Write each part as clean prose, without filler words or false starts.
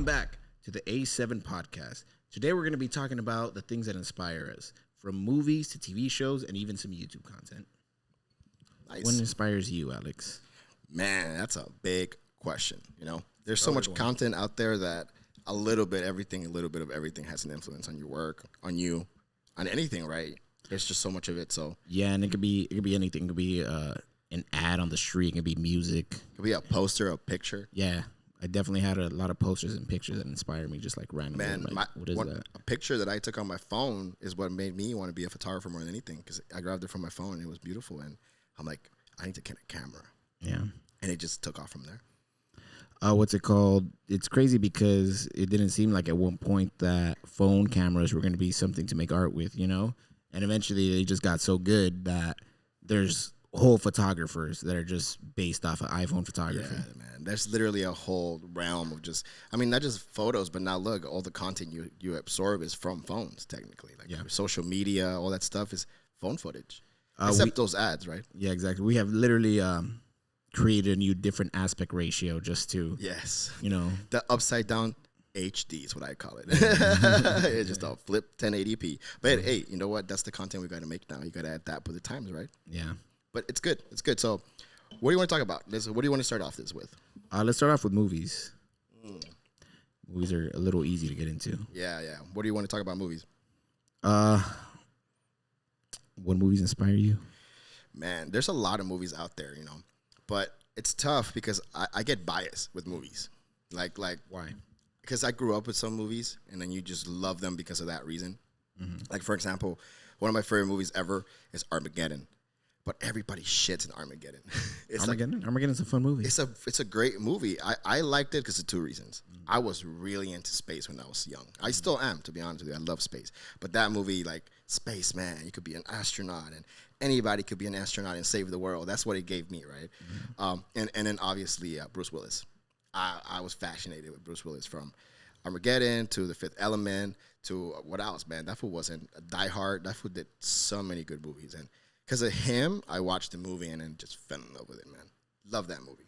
back to the A7 podcast. Today we're going to be talking about the things that inspire us, from movies to TV shows and even some YouTube content. Nice. What inspires you, Alex? Man, that's a big question. There's so much content out there that a little bit of everything has an influence on your work, on you, on anything, right? There's just so much of it. So yeah, and it could be anything. It could be an ad on the street. It could be music. It could be a poster, a picture. Yeah. I definitely had a lot of posters and pictures that inspired me, just like randomly. Man, what is that? A picture that I took on my phone is what made me want to be a photographer more than anything, because I grabbed it from my phone and it was beautiful, and I'm like, I need to get a camera. Yeah, and it just took off from there. What's it called? It's crazy because it didn't seem like at one point that phone cameras were going to be something to make art with, and eventually they just got so good that there's whole photographers that are just based off of iPhone photography. Yeah, man. There's literally a whole realm of not just photos, but now look, all the content you absorb is from phones, technically. Like social media, all that stuff is phone footage. Except those ads, right? Yeah, exactly. We have literally created a new different aspect ratio just to... Yes. The upside down HD is what I call it. It's just a flip 1080p. But hey, you know what? That's the content we got to make now. You got to add that with the times, right? Yeah. But it's good. It's good. So what do you want to talk about? What do you want to start off this with? Let's start off with movies. Movies are a little easy to get into. Yeah. What do you want to talk about movies? What movies inspire you? Man, there's a lot of movies out there, but it's tough because I get biased with movies. Like why? Because I grew up with some movies, and then you just love them because of that reason. Mm-hmm. Like, for example, one of my favorite movies ever is Armageddon. But everybody shits in Armageddon. Armageddon's a fun movie. It's a great movie. I liked it because of two reasons. I was really into space when I was young. I still am, to be honest with you. I love space. But that movie, like, space, man, you could be an astronaut, and anybody could be an astronaut and save the world. That's what it gave me, right? Mm-hmm. And then, obviously, Bruce Willis. I was fascinated with Bruce Willis, from Armageddon to The Fifth Element to what else, man? That fool wasn't Die Hard. That fool did so many good movies. And because of him, I watched the movie and then just fell in love with it, man. Love that movie.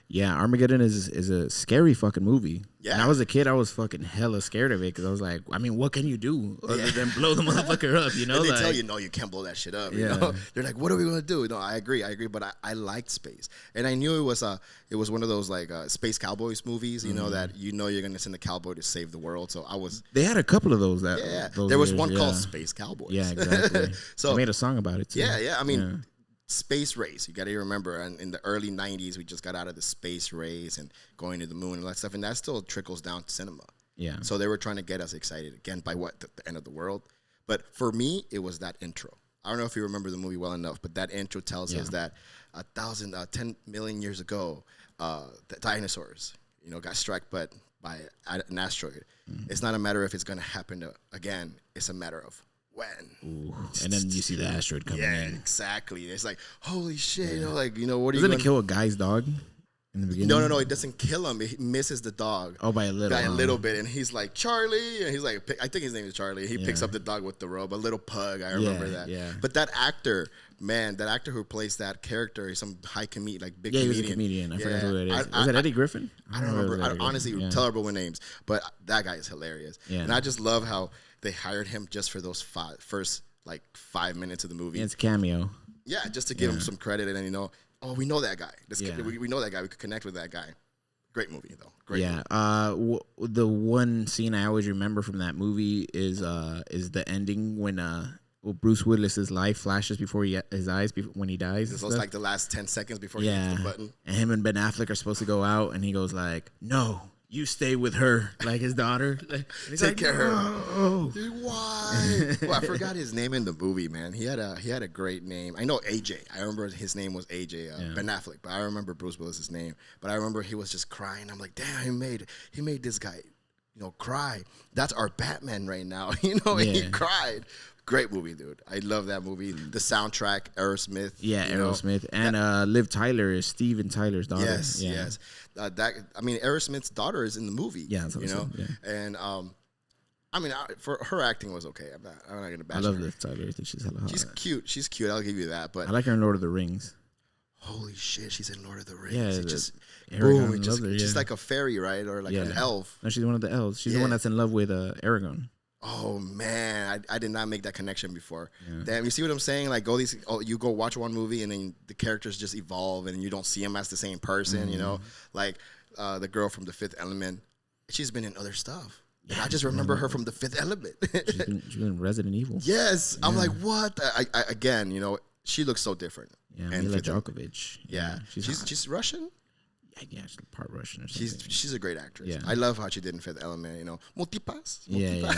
Yeah, Armageddon is a scary fucking movie. Yeah. When I was a kid, I was fucking hella scared of it because I was like, what can you do other than blow the motherfucker up, And they tell you, no, you can't blow that shit up. They're like, what are we going to do? No, I agree, but I liked space. And I knew it was one of those like Space Cowboys movies, that you're going to send a cowboy to save the world. So They had a couple of those. There was one called Space Cowboys. Yeah, exactly. So they made a song about it too. Yeah. I mean, space race. You got to remember, in the early 90s, we just got out of the space race and going to the moon and all that stuff. And that still trickles down to cinema. Yeah. So they were trying to get us excited again by the end of the world. But for me, it was that intro. I don't know if you remember the movie well enough, but that intro tells us that 10 million years ago, the dinosaurs, got struck by an asteroid. Mm-hmm. It's not a matter of if it's going to happen again. It's a matter of when. Ooh. And then you see the asteroid coming in. Yeah, exactly. It's like, holy shit, what are you going to... Doesn't it kill a guy's dog in the beginning? No, it doesn't kill him. It misses the dog. Oh, by a little bit. And he's like, Charlie. And he's like, I think his name is Charlie. He picks up the dog with the robe, a little pug. I remember that. Yeah. But that actor, who plays that character, is some high comedian, like big comedian. Yeah, he was a comedian. I forgot who it is. Was it Eddie Griffin? I don't remember. I honestly, terrible with names. But that guy is hilarious. Yeah. And I just love how they hired him just for those first 5 minutes of the movie. Yeah, it's a cameo. Yeah, just to give him some credit, and we know that guy. We know that guy. We could connect with that guy. Great movie though. Great movie. The one scene I always remember from that movie is the ending when Bruce Willis's life flashes before his eyes when he dies. This was like the last 10 seconds before he hits the button. And him and Ben Affleck are supposed to go out, and he goes like, "No, you stay with her," like his daughter. Take care of her. Why? Well, I forgot his name in the movie, man. He had a great name. I know AJ. I remember his name was AJ, Ben Affleck, but I remember Bruce Willis's name. But I remember he was just crying. I'm like, damn, he made this guy, cry. That's our Batman right now. And he cried. Great movie, dude. I love that movie. The soundtrack, Aerosmith. Yeah, Aerosmith. And Liv Tyler is Steven Tyler's daughter. Yes. Aerosmith's daughter is in the movie. Yeah, that's what And for her acting was okay. I'm not gonna bash her. I love Liv Tyler. I think she's hella hot. She's cute. I'll give you that. But I like her in Lord of the Rings. holy shit, she's in Lord of the Rings. Yeah, It just Aragon boom, it just loves her, just yeah. like a fairy, right? Or like an elf. No, she's one of the elves. She's the one that's in love with Aragon. Oh man, I did not make that connection before. Yeah. Damn, you see what I'm saying? Like you go watch one movie and then the characters just evolve and you don't see them as the same person. You know, like the girl from The Fifth Element. She's been in other stuff. And I just remember her from The Fifth Element. she's been in Resident Evil. Yes, I'm like, what? I again, you know, she looks so different. Yeah, Mila Djokovic. Yeah, she's Russian. Yeah, she's part Russian or something. She's a great actress. Yeah. I love how she did in Fifth Element. You know, multipass. Yeah.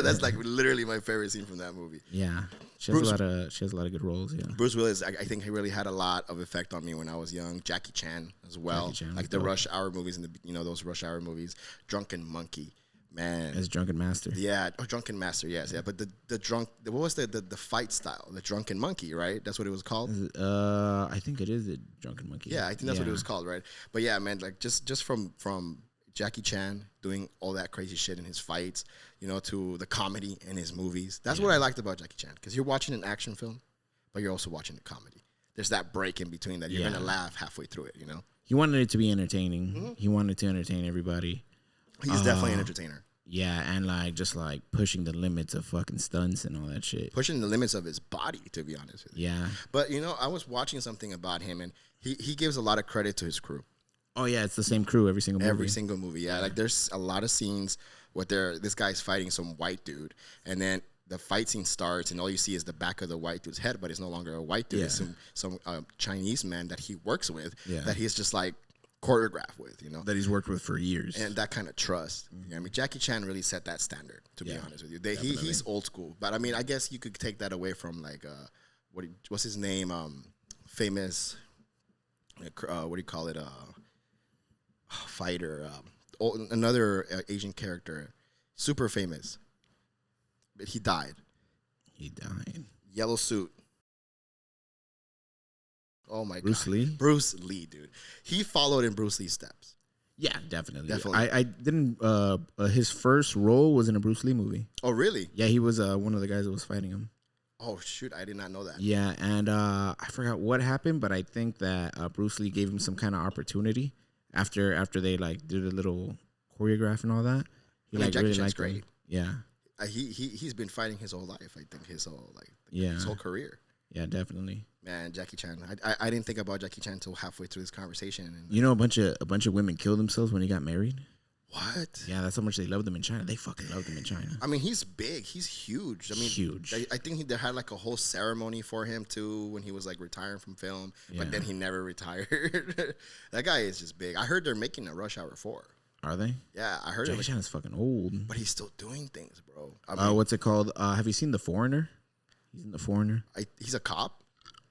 That's like literally my favorite scene from that movie. Yeah, she has a lot of good roles. Yeah, Bruce Willis, I think he really had a lot of effect on me when I was young. Jackie Chan as well, like the Rush Hour movies and those Rush Hour movies. Drunken Monkey, man. As Drunken Master. Yeah, Drunken Master. Yes, yeah. But what was the fight style? The Drunken Monkey, right? That's what it was called. I think it is a Drunken Monkey. Yeah, I think that's what it was called, right? But yeah, man, like just from Jackie Chan doing all that crazy shit in his fights, to the comedy in his movies. That's what I liked about Jackie Chan, because you're watching an action film, but you're also watching a comedy. There's that break in between that you're gonna laugh halfway through it. He wanted it to be entertaining. Mm-hmm. He wanted to entertain everybody. He's definitely an entertainer. Yeah, and just pushing the limits of fucking stunts and all that shit. Pushing the limits of his body, to be honest with you. Yeah. But I was watching something about him, and he gives a lot of credit to his crew. Oh yeah, it's the same crew every single movie. Every single movie, yeah. Like there's a lot of scenes where this guy's fighting some white dude, and then the fight scene starts, and all you see is the back of the white dude's head, but it's no longer a white dude. Yeah. It's some Chinese man that he works with, that he's just choreographed with, that he's worked with for years, and that kind of trust. Mm-hmm. I mean, Jackie Chan really set that standard. To be honest with you, he's old school, but I mean, I guess you could take that away from what's his name, famous, what do you call it, fighter, another Asian character, super famous, but he died. Yellow suit. Oh my Bruce God. Lee? Bruce Lee, dude. He followed in Bruce Lee's steps. Yeah, definitely. I didn't. His first role was in a Bruce Lee movie. Oh, really? Yeah, he was one of the guys that was fighting him. Oh shoot, I did not know that. Yeah, and I forgot what happened, but I think that Bruce Lee gave him some kind of opportunity after they did a little choreograph and all that. He Jackie really Chan's liked great. him. Yeah. He's been fighting his whole life. I think his whole his whole career. Yeah, definitely. Man, Jackie Chan. I didn't think about Jackie Chan until halfway through this conversation. And a bunch of women killed themselves when he got married. What? Yeah, that's how much they loved him in China. They fucking loved him in China. I mean, he's big. He's huge. I mean, huge. I think they had a whole ceremony for him too when he was retiring from film. Yeah. But then he never retired. That guy is just big. I heard they're making a Rush Hour 4. Are they? Yeah, I heard. Jackie Chan is fucking old, but he's still doing things, bro. I mean, what's it called? Have you seen The Foreigner? He's in The Foreigner. He's a cop.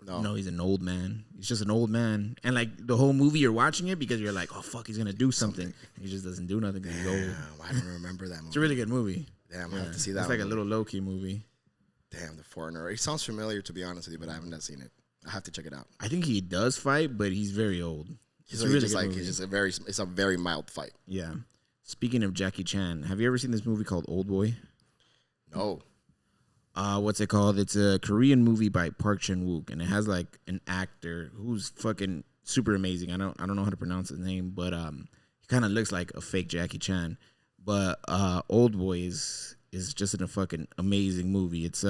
No, he's an old man. He's just an old man, and the whole movie you're watching it because you're like, oh fuck, he's gonna do something. He just doesn't do nothing because he's old. I don't remember that movie. It's a really good movie. Damn, I'm gonna have to see that. It's a little low key movie. Damn, The Foreigner. It sounds familiar, to be honest with you, but I haven't seen it. I have to check it out. I think he does fight, but he's very old. It's a very mild fight. Yeah. Speaking of Jackie Chan, have you ever seen this movie called Old Boy? No. What's it called? It's a Korean movie by Park Chan-wook, and it has an actor who's fucking super amazing. I don't know how to pronounce his name, but he kind of looks like a fake Jackie Chan. But Old Boy is just a fucking amazing movie. It's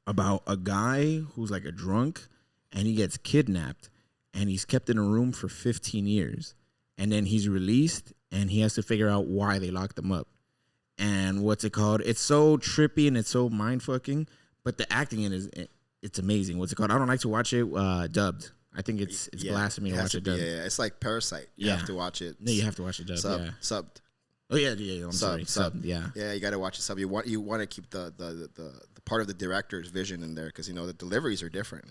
about a guy who's a drunk, and he gets kidnapped, and he's kept in a room for 15 years, and then he's released, and he has to figure out why they locked him up. And what's it called? It's so trippy and it's so mind fucking, but the acting in it's amazing. What's it called? I don't like to watch it dubbed. I think it's blasphemy to watch it dubbed. Yeah, it's like Parasite. You have to watch it. No, you have to watch it dubbed. Subbed. Oh yeah. I'm sorry. Subbed. Yeah. Yeah, you got to watch it sub. You want to keep the part of the director's vision in there because the deliveries are different.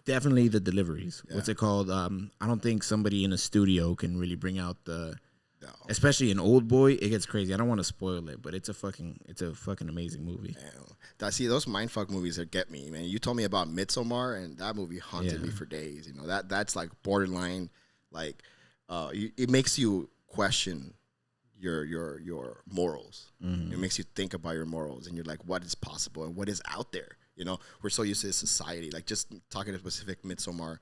Definitely the deliveries. Yeah. What's it called? I don't think somebody in a studio can really bring out especially an Old Boy. It gets crazy. I don't want to spoil it, but it's a fucking amazing movie. Damn. See, those mindfuck movies that get me, man. You told me about Midsommar, and that movie haunted me for days. That's borderline, it makes you question your morals. Mm-hmm. It makes you think about your morals, and you're like, what is possible and what is out there? You know, we're so used to this society. Like just talking to specific Midsommar,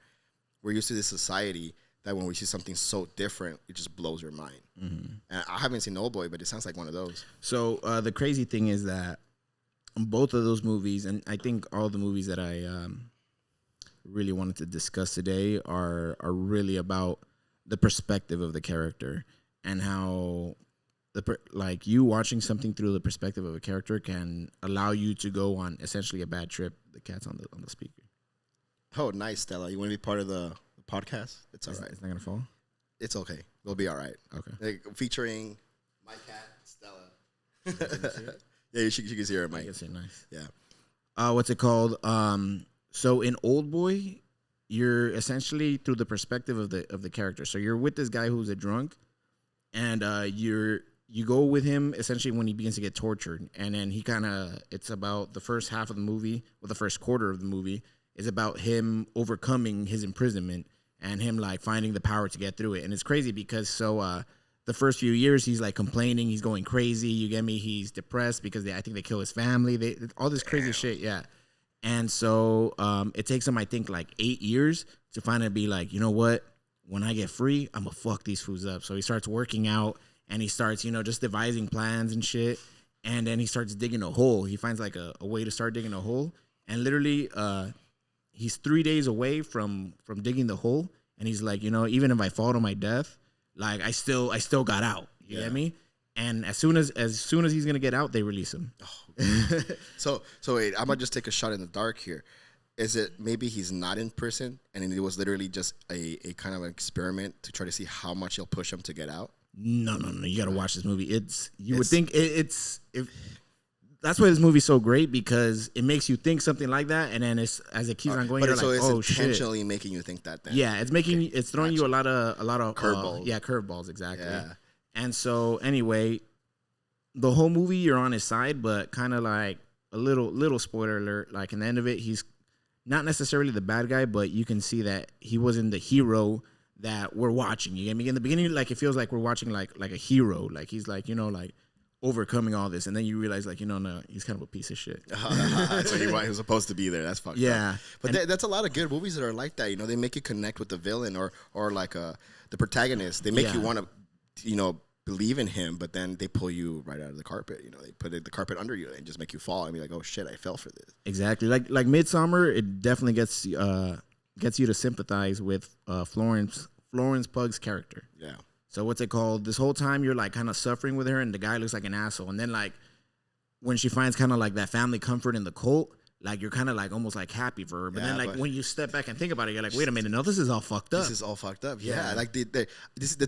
we're used to this society that when we see something so different, it just blows your mind. Mm-hmm. And I haven't seen Oldboy, but it sounds like one of those. So the crazy thing is that both of those movies, and I think all the movies that I really wanted to discuss today are really about the perspective of the character and how like you watching something through the perspective of a character can allow you to go on essentially a bad trip. The cat's on the speaker. Oh, nice, Stella. You want to be part of the podcast? It's all right. It's not gonna fall. It's okay. We'll be all right. Okay. Like, featuring my cat, Stella. Yeah, you can see her, Mike. It's nice. Yeah. What's it called? So in Oldboy, you're essentially through the perspective of the character. So you're with this guy who's a drunk, and you go with him essentially when he begins to get tortured, and then it's about the first half of the movie, or the first quarter of the movie is about him overcoming his imprisonment and him like finding the power to get through it. And it's crazy because the first few years he's like complaining, he's going crazy. You get me? He's depressed because I think they kill his family. All this crazy shit, yeah. And so it takes him, I think, like 8 years to finally be like, you know what? When I get free, I'm gonna fuck these fools up. So he starts working out and he starts, just devising plans and shit. And then he starts digging a hole. He finds like a way to start digging a hole. And literally, he's 3 days away from digging the hole. And he's like, even if I fall to my death, like I still got out. You get me? And as soon as he's gonna get out, they release him. Oh, so wait, I'm gonna just take a shot in the dark here. Is it maybe he's not in prison and it was literally just a kind of an experiment to try to see how much he'll push him to get out? No. You gotta watch this movie. Would think that's why this movie's so great, because it makes you think something like that, and then as it keeps on going, you're like, oh shit. It's intentionally making you think that. Then it's throwing you a lot of curveballs. Curveballs, exactly. Yeah. And so anyway, the whole movie you're on his side, but kind of like a little spoiler alert. Like in the end of it, he's not necessarily the bad guy, but you can see that he wasn't the hero that we're watching. You get me? In the beginning, like it feels like we're watching like a hero. Like he's like like overcoming all this, and then you realize like no, he's kind of a piece of shit. So he was supposed to be there. That's fucked up. But that's a lot of good movies that are like that. They make you connect with the villain or like the protagonist. They make you want to believe in him, but then they pull you right out of the carpet. They put the carpet under you and just make you fall and be like, oh shit, I fell for this. Exactly. Like Midsommar, it definitely gets you to sympathize with Florence Pugh's character. Yeah. So what's it called? This whole time you're like kind of suffering with her, and the guy looks like an asshole. And then like when she finds kind of like that family comfort in the cult, like you're kind of like almost like happy for her. But then like when you step back and think about it, you're like, wait a minute, no, this is all fucked up. This is all fucked up. Yeah. Like the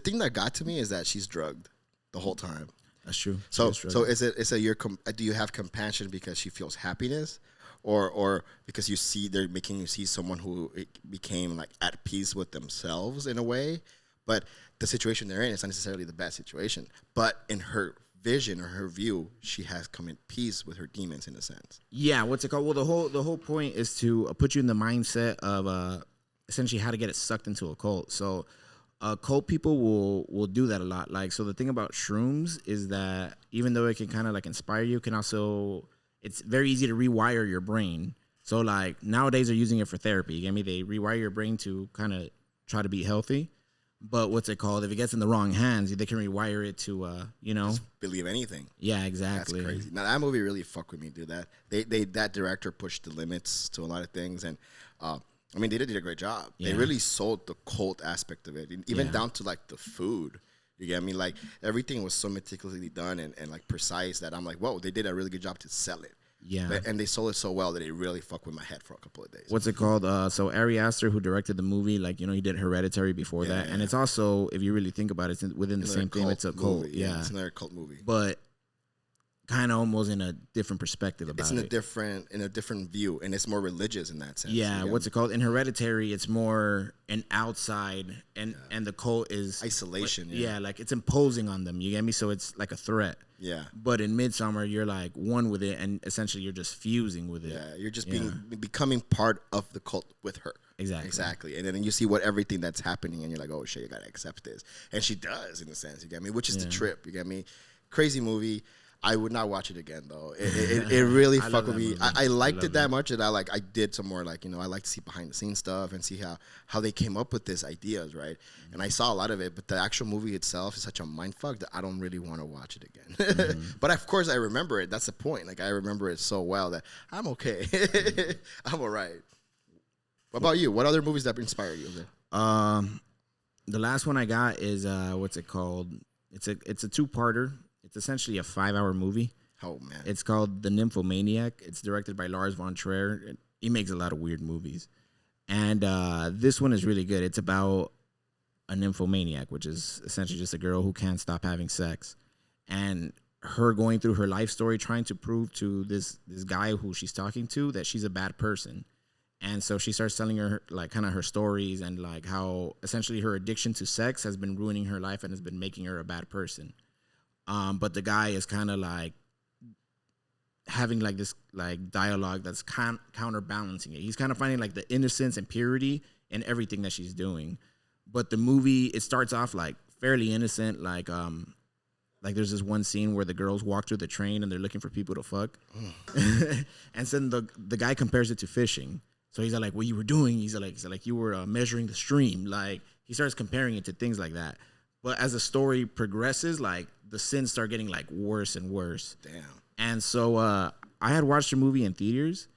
thing that got to me is that she's drugged the whole time. That's true. So do you have compassion because she feels happiness, or because they're making you see someone who became like at peace with themselves in a way, but the situation they're in is not necessarily the best situation. But in her vision or her view, she has come in peace with her demons in a sense. Yeah, what's it called? Well, the whole point is to put you in the mindset of essentially how to get it sucked into a cult. So cult people will do that a lot. Like, so the thing about shrooms is that even though it can kind of like inspire you, it's very easy to rewire your brain. So like nowadays they're using it for therapy. You get me? They rewire your brain to kind of try to be healthy. But what's it called? If it gets in the wrong hands, they can rewire it to, just believe anything. Yeah, exactly. That's crazy. Now that movie really fucked with me, dude. That director pushed the limits to a lot of things, and they did a great job. Yeah. They really sold the cult aspect of it, even down to like the food. You get me? Like everything was so meticulously done and like precise that I'm like, whoa, they did a really good job to sell it. Yeah. And they sold it so well that it really fucked with my head for a couple of days. What's it called? So Ari Aster, who directed the movie, like, he did Hereditary before that. And it's also, if you really think about it, it's within the same theme. It's a cult. Yeah. It's another cult movie. But kind of almost in a different perspective about it. It's in a different view, and it's more religious in that sense. Yeah, what's it called? In Hereditary, it's more an outside, and the cult is isolation. Like it's imposing on them. You get me? So it's like a threat. Yeah. But in Midsommar, you're like one with it, and essentially you're just fusing with it. Yeah, you're just becoming part of the cult with her. Exactly. And then you see everything that's happening, and you're like, oh shit, you gotta accept this. And she does, in a sense. You get me? Which is the trip. You get me? Crazy movie. I would not watch it again though. It really I fucked love with that me. movie. I liked it that it. much that I did some more like I like to see behind the scenes stuff and see how they came up with these ideas, right? And I saw a lot of it, but the actual movie itself is such a mind fuck that I don't really want to watch it again. But of course I remember it. That's the point. Like I remember it so well that I'm okay. I'm all right. What about you? What other movies that inspire you? The last one I got is what's it called? It's a 2-parter. It's essentially a 5-hour movie. Oh man, It's called The Nymphomaniac. It's directed by Lars von Trier. He makes a lot of weird movies, and this one is really good. It's about a nymphomaniac, which is essentially just a girl who can't stop having sex, and her going through her life story, trying to prove to this guy who she's talking to that she's a bad person. And so she starts telling her like kind of her stories and like how essentially her addiction to sex has been ruining her life and has been making her a bad person. But the guy is kind of like having like this like dialogue that's counterbalancing it. He's kind of finding like the innocence and purity in everything that she's doing. But the movie, it starts off like fairly innocent, like there's this one scene where the girls walk through the train and they're looking for people to fuck. And then the guy compares it to fishing. So he's like, what you were doing, he's like you were measuring the stream. Like he starts comparing it to things like that. But as the story progresses, like the sins start getting like worse and worse. damn. And so I had watched the movie in theaters,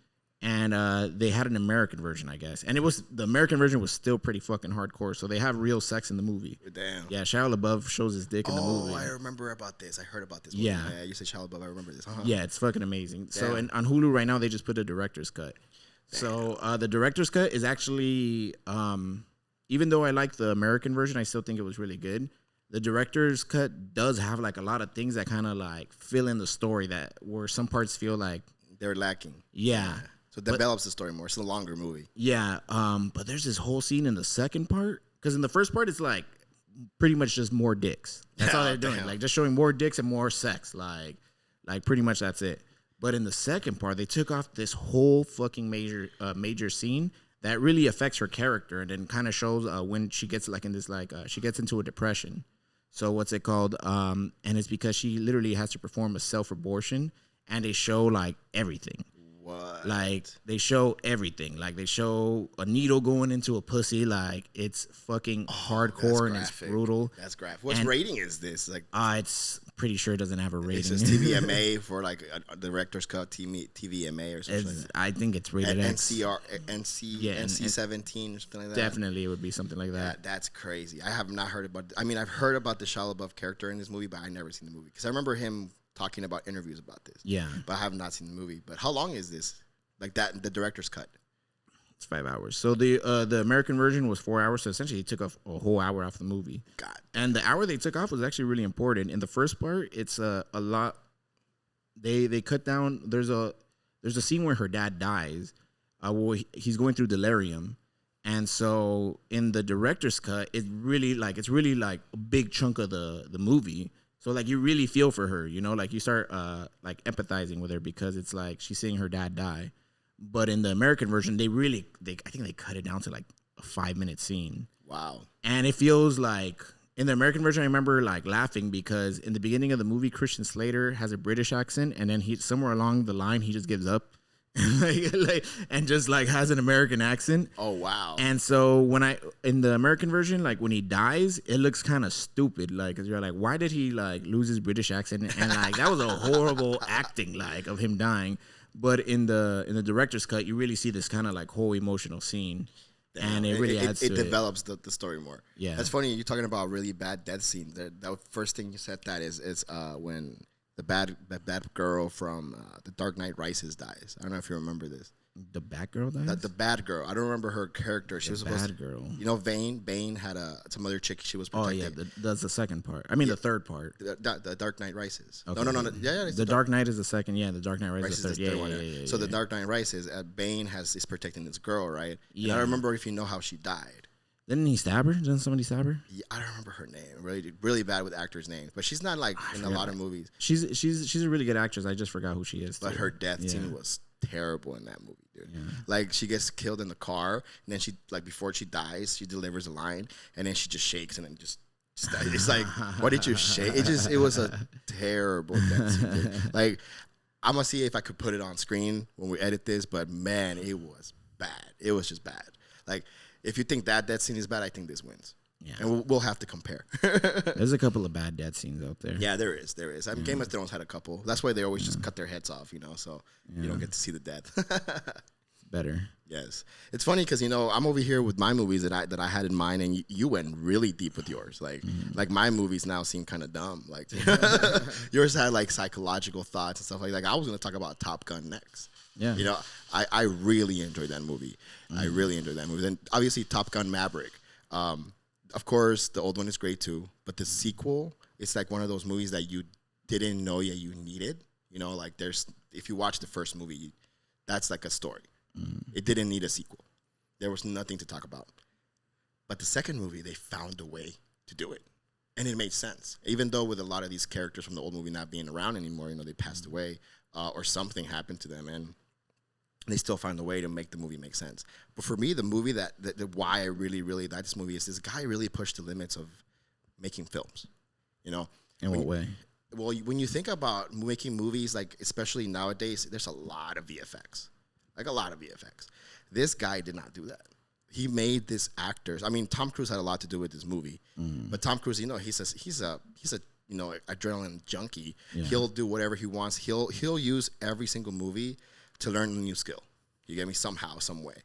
and they had an American version, I guess. And the American version was still pretty fucking hardcore. So they have real sex in the movie. Damn. Yeah, Shia LaBeouf shows his dick in the movie. Oh, I remember about this. I heard about this movie. Yeah. You said Shia LaBeouf. I remember this. Yeah, it's fucking amazing. So Damn. on Hulu right now, they just put a director's cut. Damn. So the director's cut is actually, even though I like the American version, I still think it was really good. The director's cut does have like a lot of things that kind of like fill in the story that where some parts feel like They're lacking. yeah. So it develops the story more. It's a longer movie. Yeah, but there's this whole scene in the second part because in the first part it's like pretty much just more dicks. That's all they're doing, Damn. like just showing more dicks and more sex. Like pretty much that's it. But in the second part, they took off this whole fucking major scene that really affects her character, and then kind of shows when she gets like in this she gets into a depression. So what's it called? And it's because she literally has to perform a self-abortion, and they show like everything. What? Like they show everything. Like they show a needle going into a pussy. Like it's fucking hardcore and it's brutal. That's graphic. What rating is this? Like, it's pretty sure it doesn't have a rating. it says TVMA for like a director's cut, TVMA or something like that. I think it's rated X. NC 17 or something like that. Definitely, it would be something like that. That's crazy. I have not heard about. I mean, I've heard about the Shia LaBeouf character in this movie, but I never seen the movie because I remember him talking about interviews about this. Yeah, but I have not seen the movie. But how long is this? Like that, the director's cut. It's 5 hours. So the American version was 4 hours. So essentially, they took off a whole hour off the movie. God. And the hour they took off was actually really important. In the first part, it's a lot. They cut down. There's a scene where her dad dies. He's going through delirium, and so in the director's cut, it's really like a big chunk of the movie. So like you really feel for her, you know, like you start like empathizing with her because it's like she's seeing her dad die. But in the American version, I think they cut it down to like a 5-minute scene. Wow. And it feels like in the American version, I remember like laughing because in the beginning of the movie, Christian Slater has a British accent, and then he somewhere along the line he just gives up. and just like has an American accent. Oh wow. And so in the American version, like when he dies, it looks kind of stupid. Like, cause you're like, why did he like lose his British accent? And like that was a horrible acting like of him dying. But in the director's cut, you really see this kind of like whole emotional scene. And it really adds to it. It develops the story more. Yeah. That's funny. You're talking about a really bad death scene. The first thing you said that is when the bad girl from The Dark Knight Rises dies. I don't know if you remember this. The bad girl dies? The bad girl. I don't remember her character. She was supposed bad girl. You know, Bane had some other chick she was protecting. Oh yeah, that's the second part. I mean the third part. The Dark Knight Rises. Okay. No. Yeah. The Dark Knight is the second. Yeah, the Dark Knight Rises is the third. Yeah. So the Dark Knight Rises, Bane is protecting this girl, right? Yeah. And I don't remember if you know how she died. Didn't he stab her? Didn't somebody stab her? Yeah, I don't remember her name. Really bad with actors' names. But she's not like in a lot of movies. She's a really good actress. I just forgot who she is. But her death scene was terrible in that movie, dude. Yeah. Like she gets killed in the car, and then she before she dies, she delivers a line, and then she just shakes and then just It's like, what did you shave? It was a terrible death scene, dude. Like, I'm gonna see if I could put it on screen when we edit this, but man, it was bad. It was just bad. Like, if you think that scene is bad, I think this wins. Yeah. And we'll have to compare. There's a couple of bad death scenes out there. Yeah, there is. I mean, Game of Thrones had a couple. That's why they always just cut their heads off, so you don't get to see the death. Better. Yes, it's funny because I'm over here with my movies that I had in mind, and you went really deep with yours. Like my movies now seem kind of dumb. Like yours had like psychological thoughts and stuff like that. I was gonna talk about Top Gun next. Yeah, I really enjoyed that movie. I really enjoyed that movie. And obviously Top Gun Maverick. Of course, the old one is great too, but the sequel, it's like one of those movies that you didn't know yet you needed. Like if you watch the first movie, that's like a story. It didn't need a sequel. There was nothing to talk about. But the second movie, they found a way to do it. And it made sense. Even though with a lot of these characters from the old movie not being around anymore, they passed away or something happened to them. And they still find a way to make the movie make sense. But for me, the movie that why I really, really like this movie is this guy really pushed the limits of making films. In what way? Well, when you think about making movies, like especially nowadays, there's a lot of VFX. Like a lot of VFX. This guy did not do that. He made this actors. I mean, Tom Cruise had a lot to do with this movie. But Tom Cruise, he's a adrenaline junkie. Yeah. He'll do whatever he wants. He'll use every single movie to learn a new skill. You get me? Somehow, some way.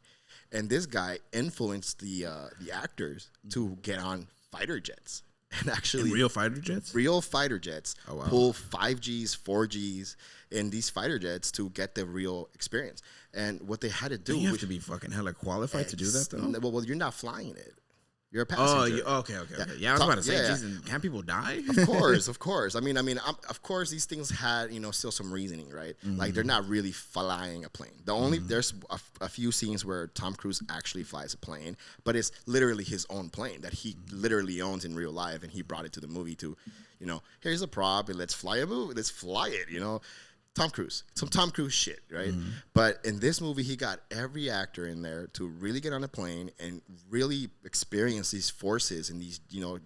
And this guy influenced the actors to get on fighter jets. And actually, real fighter jets? Real fighter jets. Oh, wow. Pull 5Gs, 4Gs in these fighter jets to get the real experience. And what they had to do... You have to be fucking hella qualified to do that, though? Well, you're not flying it. You're a passenger. Oh, okay. Yeah, I was about to say, Jesus, can't people die? Of course. I mean, of course, these things had, still some reasoning, right? Mm-hmm. Like, they're not really flying a plane. There's a few scenes where Tom Cruise actually flies a plane, but it's literally his own plane that he literally owns in real life, and he brought it to the movie to, here's a prop, and let's fly a movie, let's fly it, Tom Cruise, some Tom Cruise shit, right? Mm-hmm. But in this movie, he got every actor in there to really get on a plane and really experience these forces and these,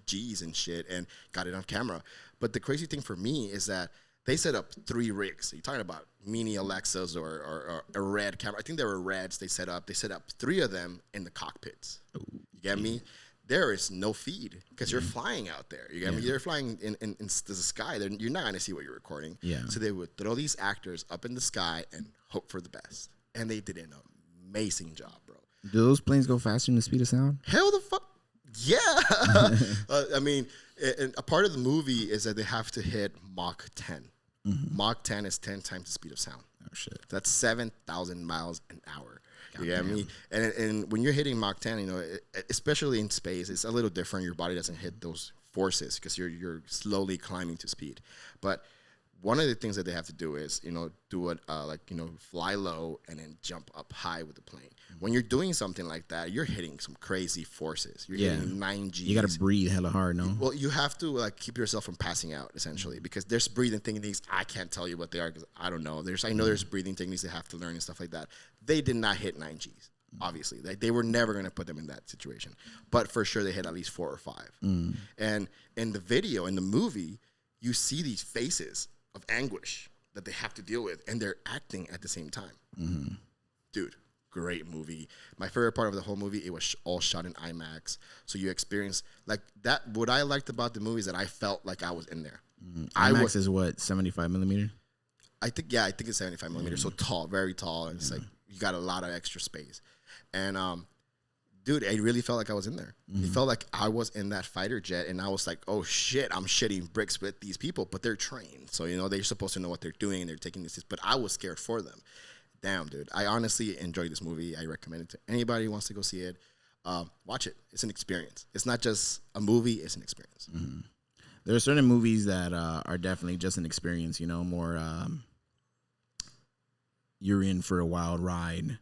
G's and shit, and got it on camera. But the crazy thing for me is that they set up 3 rigs. So you're talking about mini Alexas or a red camera. I think they were reds they set up. They set up 3 of them in the cockpits. You get me? There is no feed because you're flying out there. You get me? You're flying in the sky. You're not going to see what you're recording. Yeah. So they would throw these actors up in the sky and hope for the best. And they did an amazing job, bro. Do those planes go faster than the speed of sound? Hell the fuck. Yeah. I mean, and a part of the movie is that they have to hit Mach 10. Mm-hmm. Mach 10 is 10 times the speed of sound. Oh, shit. That's 7,000 miles an hour. You get me? And when you're hitting Mach 10, especially in space, it's a little different. Your body doesn't hit those forces because you're slowly climbing to speed. But one of the things that they have to do is, do it fly low and then jump up high with the plane. When you're doing something like that, you're hitting some crazy forces. You're hitting 9 Gs. You got to breathe hella hard, no? Well, you have to keep yourself from passing out, essentially, because there's breathing techniques. I can't tell you what they are because I don't know. I know there's breathing techniques they have to learn and stuff like that. They did not hit 9 Gs, obviously. They were never going to put them in that situation. But for sure, they hit at least 4 or 5. Mm. And in the video, in the movie, you see these faces of anguish that they have to deal with, and they're acting at the same time. Mm-hmm. Dude, great movie. My favorite part of the whole movie, it was all shot in IMAX. So you experience like that. What I liked about the movie is that I felt like I was in there. Mm-hmm. IMAX is what, 75 millimeter? I think it's 75 millimeters. So tall, very tall, and it's like you got a lot of extra space. And dude, I really felt like I was in there. Mm-hmm. It felt like I was in that fighter jet, and I was like, oh shit, I'm shitting bricks with these people, but they're trained. So, they're supposed to know what they're doing, and they're taking this, but I was scared for them. Damn, dude. I honestly enjoyed this movie. I recommend it to anybody who wants to go see it. Watch it. It's an experience. It's not just a movie. It's an experience. Mm-hmm. There are certain movies that are definitely just an experience, more you're in for a wild ride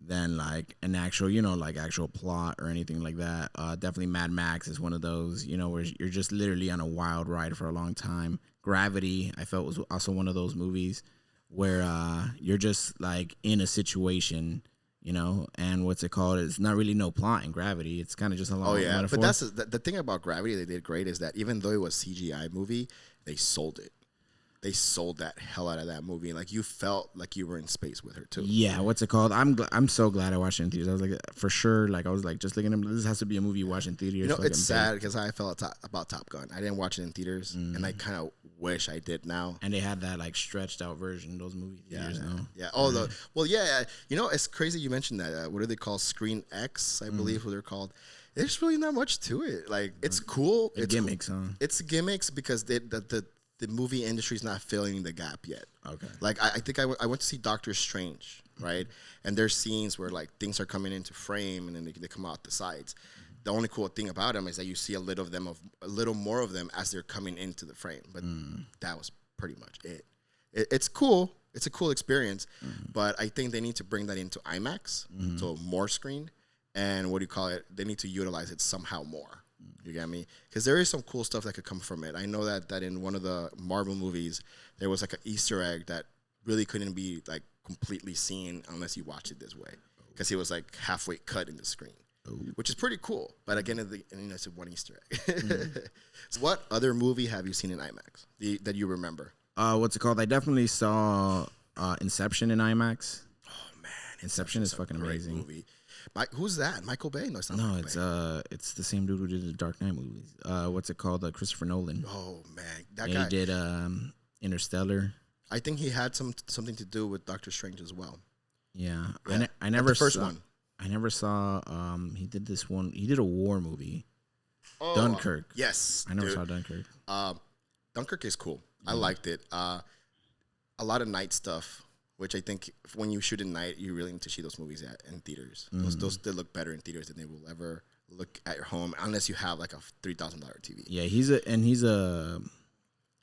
than like an actual, like actual plot or anything like that. Definitely Mad Max is one of those, where you're just literally on a wild ride for a long time. Gravity, I felt, was also one of those movies where you're just like in a situation, you know, and what's it called? It's not really no plot in Gravity. It's kind of just a long metaphor. But that's the thing about Gravity they did great is that even though it was CGI movie, they sold it. They sold that hell out of that movie. Like you felt like you were in space with her too. Yeah, what's it called? I'm so glad I watched it in theaters. I was like, for sure. Like I was like, just looking at this has to be a movie you watch in theaters. You know, it's sad because I felt about Top Gun. I didn't watch it in theaters, and I kind of wish I did now. And they had that like stretched out version. Those movie theaters now. Yeah. Oh, yeah. You know, it's crazy you mentioned that. What are they called? Screen X, I believe, what they're called. There's really not much to it. Like it's cool. It's gimmicks, huh? It's gimmicks because the movie industry is not filling the gap yet. Okay. Like I think I went to see Doctor Strange, right? And there's scenes where like things are coming into frame and then they come out the sides. The only cool thing about them is that you see a little more of them as they're coming into the frame. But that was pretty much it. It's cool. It's a cool experience. But I think they need to bring that into IMAX, so more screen. And what do you call it? They need to utilize it somehow more. You get me? Because there is some cool stuff that could come from it. I know that in one of the Marvel movies, there was like an Easter egg that really couldn't be like completely seen unless you watch it this way. Because he was like halfway cut in the screen, which is pretty cool. But again, it's one Easter egg. So what other movie have you seen in IMAX that you remember? What's it called? I definitely saw Inception in IMAX. Oh man, Inception is fucking amazing. Movie. Who's that? Michael Bay? No, it's not. No, Michael it's the same dude who did the Dark Knight movies. What's it called? Christopher Nolan. Oh man, that and guy. He did Interstellar. I think he had something to do with Doctor Strange as well. Yeah. I never the first saw, one. I never saw. He did this one. He did a war movie. Oh, Dunkirk. Yes, I never saw Dunkirk. Dunkirk is cool. I liked it. A lot of night stuff. Which I think when you shoot at night, you really need to see those movies in theaters. Those they look better in theaters than they will ever look at your home, unless you have like a $3,000 TV. Yeah, he's a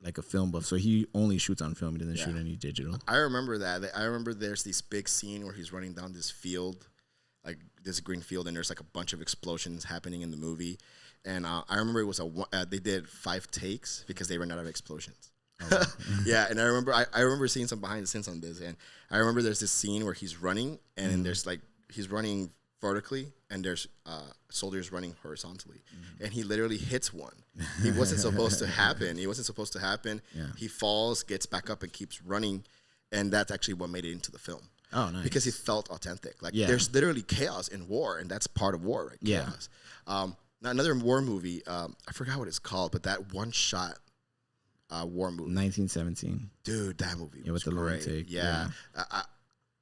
like a film buff, so he only shoots on film. He doesn't shoot any digital. I remember that. I remember there's this big scene where he's running down this field, like this green field, and there's like a bunch of explosions happening in the movie. And I remember it was they did 5 takes because they ran out of explosions. Oh, yeah, and I remember seeing some behind the scenes on this, and I remember there's this scene where he's running, and there's like he's running vertically, and there's soldiers running horizontally, and he literally hits one. He wasn't supposed to happen. Yeah. He falls, gets back up, and keeps running, and that's actually what made it into the film. Oh, nice. Because it felt authentic. Like there's literally chaos in war, and that's part of war, right? Yeah. Chaos. Now another war movie. I forgot what it's called, but that one shot. War movie, 1917. Dude, that movie was with the great. long take. Yeah.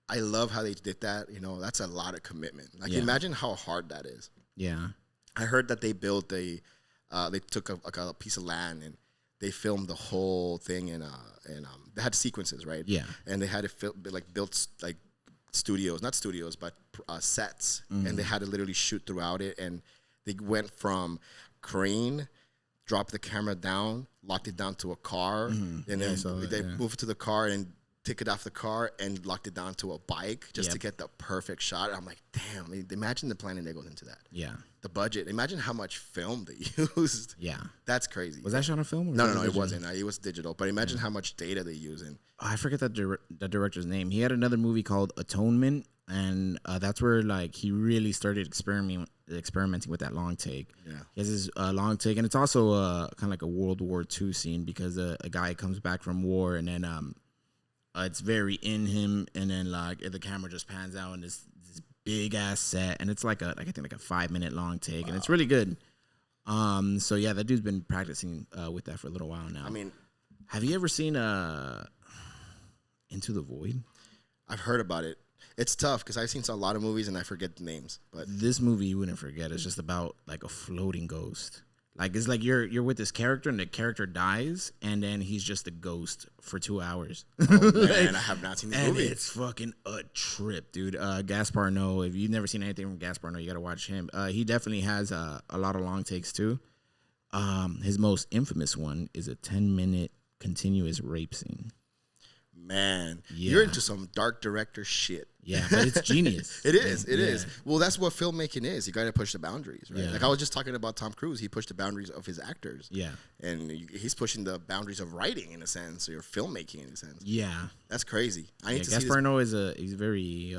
I love how they did that. You know, that's a lot of commitment. Like, imagine how hard that is. Yeah, I heard that they built they took a piece of land and they filmed the whole thing and they had sequences, right? Yeah, and they had to built like studios, not studios, but sets, and they had to literally shoot throughout it. And they went from crane. Dropped the camera down, locked it down to a car, and then they moved it to the car and took it off the car and locked it down to a bike just to get the perfect shot. I'm like, damn, imagine the planning that goes into that. Yeah. The budget. Imagine how much film they used. Yeah. That's crazy. Was that shot on film? No, it wasn't. It was digital. But imagine how much data they use. I forget that director's name. He had another movie called Atonement, and that's where like he really started experimenting with that long take. Yeah, he has his long take, and it's also kind of like a World War II scene because a guy comes back from war, and then it's very in him, and then like the camera just pans out and this big ass set, and it's I think like a 5-minute long take, and it's really good. So yeah, that dude's been practicing with that for a little while now. I mean, have you ever seen Into the Void? I've heard about it. It's tough because I've seen a lot of movies and I forget the names. But this movie you wouldn't forget. It's just about like a floating ghost. Like it's like you're with this character and the character dies and then he's just a ghost for 2 hours. Oh man, I have not seen this movie. It's fucking a trip, dude. Gaspar Noé. If you've never seen anything from Gaspar Noé, you gotta watch him. He definitely has a lot of long takes too. His most infamous one is a 10-minute continuous rape scene. Man, you're into some dark director shit. Yeah, but it's genius. It is. Well, that's what filmmaking is. You got to push the boundaries, right? Yeah. Like I was just talking about Tom Cruise. He pushed the boundaries of his actors. Yeah. And he's pushing the boundaries of writing in a sense, or filmmaking in a sense. Yeah. That's crazy. I need to see Gaspar Noé he's very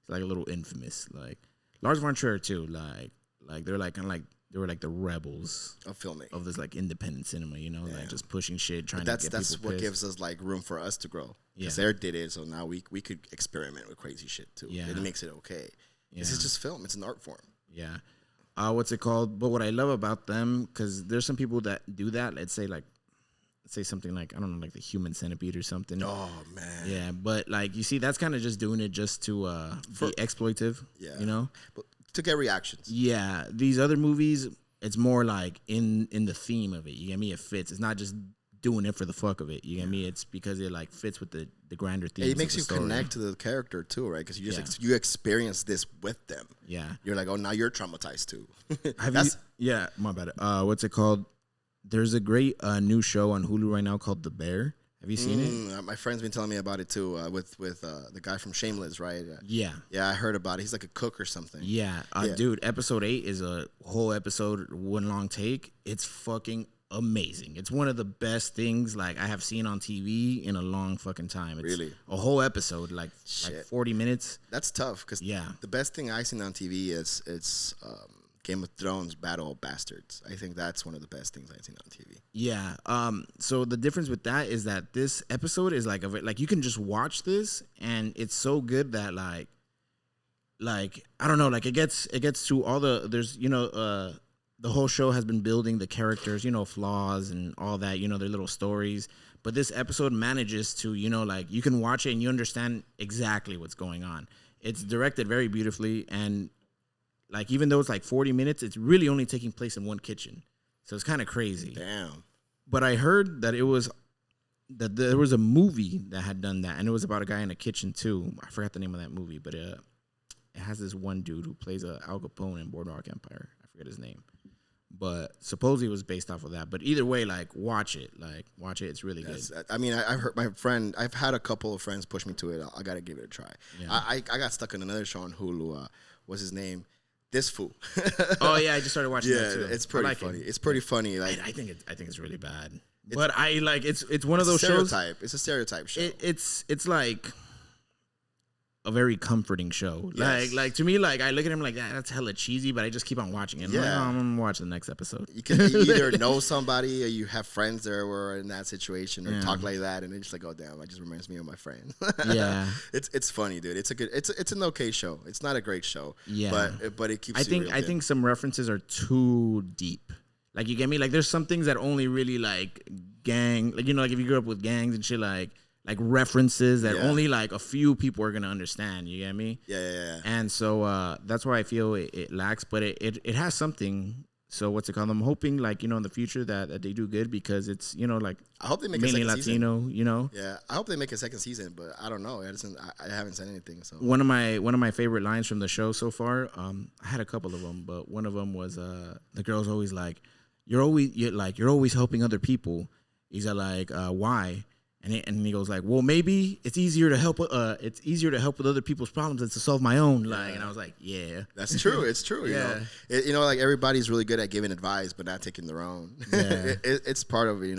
He's like a little infamous. Like Lars von Trier too. Like they're like kind of like they were like the rebels of filming of this like independent cinema. You know, like just pushing shit, trying but to get that's people what pissed. gives us like room for us to grow. Because they did it, so now we could experiment with crazy shit too. Yeah, it makes it okay. Yeah. This is just film. It's an art form. Yeah. What's it called? But what I love about them, because there's some people that do that. Let's say something like, I don't know, like the Human Centipede or something. Oh man. Yeah, but like you see, that's kind of just doing it just to be exploitive. Yeah. You know, but to get reactions. Yeah. These other movies, it's more like in the theme of it. You get me? It fits. It's not just doing it for the fuck of it. You get me? It's because it like fits with the grander theme. It makes you connect to the character too, right? Because you just you experience this with them. Yeah, you're like, oh, now you're traumatized too. Yeah, my bad. What's it called? There's a great new show on Hulu right now called The Bear. Have you seen it? My friend's been telling me about it too. With the guy from Shameless, right? Yeah, I heard about it. He's like a cook or something. Yeah, dude. Episode 8 is a whole episode, one long take. It's fucking amazing. It's one of the best things like I have seen on TV in a long fucking time. It's really a whole episode, like 40 minutes. That's tough because the best thing I've seen on TV is it's Game of Thrones Battle of Bastards. I think that's one of the best things I've seen on TV. Yeah. So the difference with that is that this episode is like you can just watch this and it's so good that like I don't know, like it gets to all there's the whole show has been building the characters, flaws and all that, their little stories. But this episode manages to, like you can watch it and you understand exactly what's going on. It's directed very beautifully. And like, even though it's like 40 minutes, it's really only taking place in one kitchen. So it's kind of crazy. Damn. But I heard that there was a movie that had done that. And it was about a guy in a kitchen too. I forgot the name of that movie, but it has this one dude who plays Al Capone in Boardwalk Empire. I forget his name. But supposedly it was based off of that. But either way, like, watch it. It's really good. I mean, I've heard my friend, I've had a couple of friends push me to it. I got to give it a try. Yeah. I got stuck in another show on Hulu. What's his name? This Fool. Oh, yeah, I just started watching that too. Yeah, it's pretty funny. It's pretty funny. Like, I think it's really bad. But I like, it's one of those shows. It's a stereotype show. It's like a very comforting show. Yes. Like to me, like I look at him like that's hella cheesy, but I just keep on watching it. I'm gonna watch the next episode. You can either know somebody or you have friends that were in that situation or talk like that, and it's just like, oh damn, it just reminds me of my friend. Yeah, it's funny, dude. It's an okay show. It's not a great show. Yeah, but it keeps. I think some references are too deep. Like you get me? Like there's some things that only really like gang, like like if you grew up with gangs and shit, like references that only like a few people are gonna understand. You get me? Yeah. And so that's why I feel it lacks, but it has something. So what's it called? I'm hoping like in the future that they do good because it's like I hope they make mainly a second Latino. Season. Yeah, I hope they make a second season, but I don't know. I haven't said anything. So one of my favorite lines from the show so far. I had a couple of them, but one of them was the girl's always like, you're always helping other people. He's like, why? And he goes like, well, maybe it's easier to help. It's easier to help with other people's problems than to solve my own. Like, and I was like, yeah, that's true. It's true. You know, like everybody's really good at giving advice, but not taking their own. Yeah. It's part of it.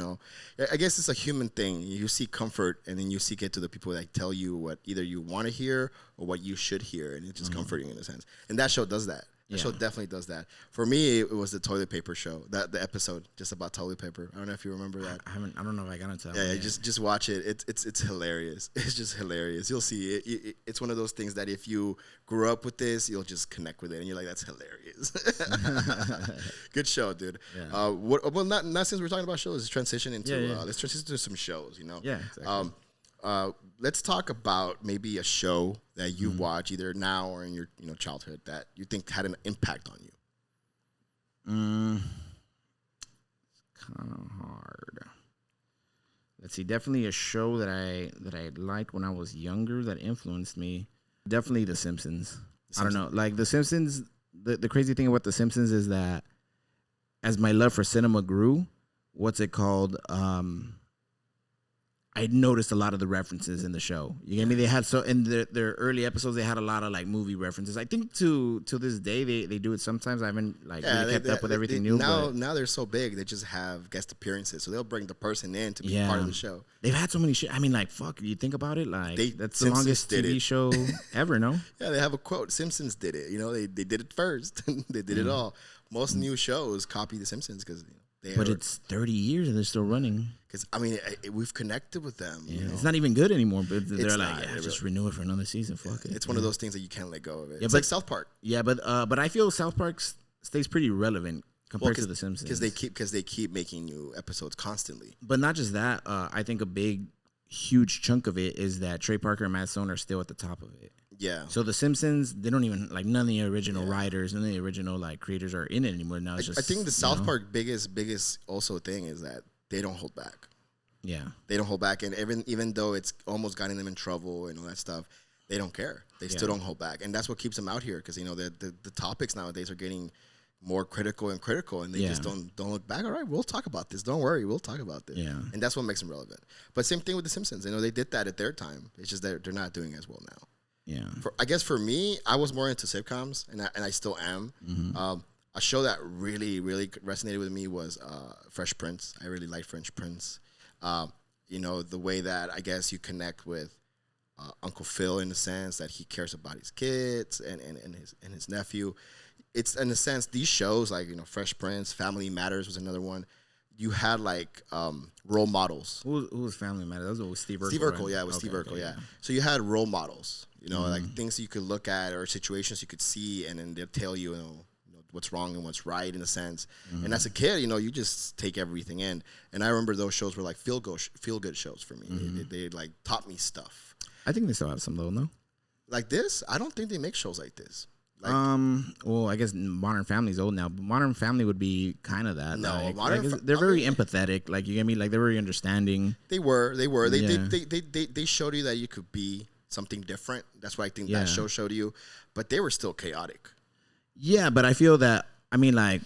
I guess it's a human thing. You seek comfort, and then you seek it to the people that tell you what either you want to hear or what you should hear, and it's just comforting in a sense. And that show does that. The show definitely does that. For me, it was the toilet paper show. The episode just about toilet paper. I don't know if you remember that. I don't know if I got into that. Yeah, just watch it. It's hilarious. It's just hilarious. You'll see it. It's one of those things that if you grew up with this, you'll just connect with it, and you're like, that's hilarious. Good show, dude. Yeah. Well, not since we're talking about shows. Let's transition into let's transition to some shows. Yeah. Exactly. Let's talk about maybe a show that you watch either now or in your childhood that you think had an impact on you. It's kind of hard. Let's see. Definitely a show that I liked when I was younger that influenced me. Definitely The Simpsons. I don't know. Like The Simpsons. The crazy thing about The Simpsons is that as my love for cinema grew, what's it called? I noticed a lot of the references in the show. You get me? They had in their early episodes, they had a lot of like movie references. I think to this day they do it sometimes. I haven't like really kept up with everything new. Now they're so big, they just have guest appearances, so they'll bring the person in to be part of the show. They've had so many shit. I mean, like fuck. You think about it, like that's the Simpsons longest TV show ever. No? Yeah, they have a quote. Simpsons did it. You know, they did it first. They did it all. Most new shows copy the Simpsons because but it's 30 years and they're still running. Because I mean, we've connected with them. Yeah, you know? It's not even good anymore. But they're like, not, just renew it for another season. Fuck it. It's one of those things that you can't let go of it. Yeah, it's like South Park. Yeah, but I feel South Park stays pretty relevant compared to the Simpsons because they keep making new episodes constantly. But not just that. I think a huge chunk of it is that Trey Parker and Matt Stone are still at the top of it. Yeah. So the Simpsons, they don't even like none of the original writers, none of the original like creators are in it anymore. Now it's just. I think the South Park biggest also thing is that they don't hold back. Yeah. They don't hold back, and even though it's almost gotten them in trouble and all that stuff, they don't care. They still don't hold back, and that's what keeps them out here because the topics nowadays are getting more critical, and they just don't look back. All right, we'll talk about this. Don't worry, we'll talk about this. Yeah. And that's what makes them relevant. But same thing with the Simpsons. They did that at their time. It's just that they're not doing as well now. Yeah. I guess for me, I was more into sitcoms, and I still am. Mm-hmm. A show that really, really resonated with me was Fresh Prince. I really like Fresh Prince. The way that I guess you connect with Uncle Phil in the sense that he cares about his kids and his nephew. It's in a sense these shows like Fresh Prince, Family Matters was another one. You had like role models. Who was Family Matters? That was Steve Urkel. Steve Urkel, right? Yeah, it was Steve Urkel, yeah. So you had role models, like things you could look at or situations you could see, and then they'll tell you, what's wrong and what's right in a sense. And as a kid, you just take everything in. And I remember those shows were like feel good shows for me. They like taught me stuff. I think they still have some though, no? Like this, I don't think they make shows like this. Well, I guess Modern Family's old now, but Modern Family would be kind of that. No, they're very empathetic. Like, you get me? Like, they're very understanding. They were. They showed you that you could be something different. That's what I think that show showed you. But they were still chaotic. Yeah, but I feel that,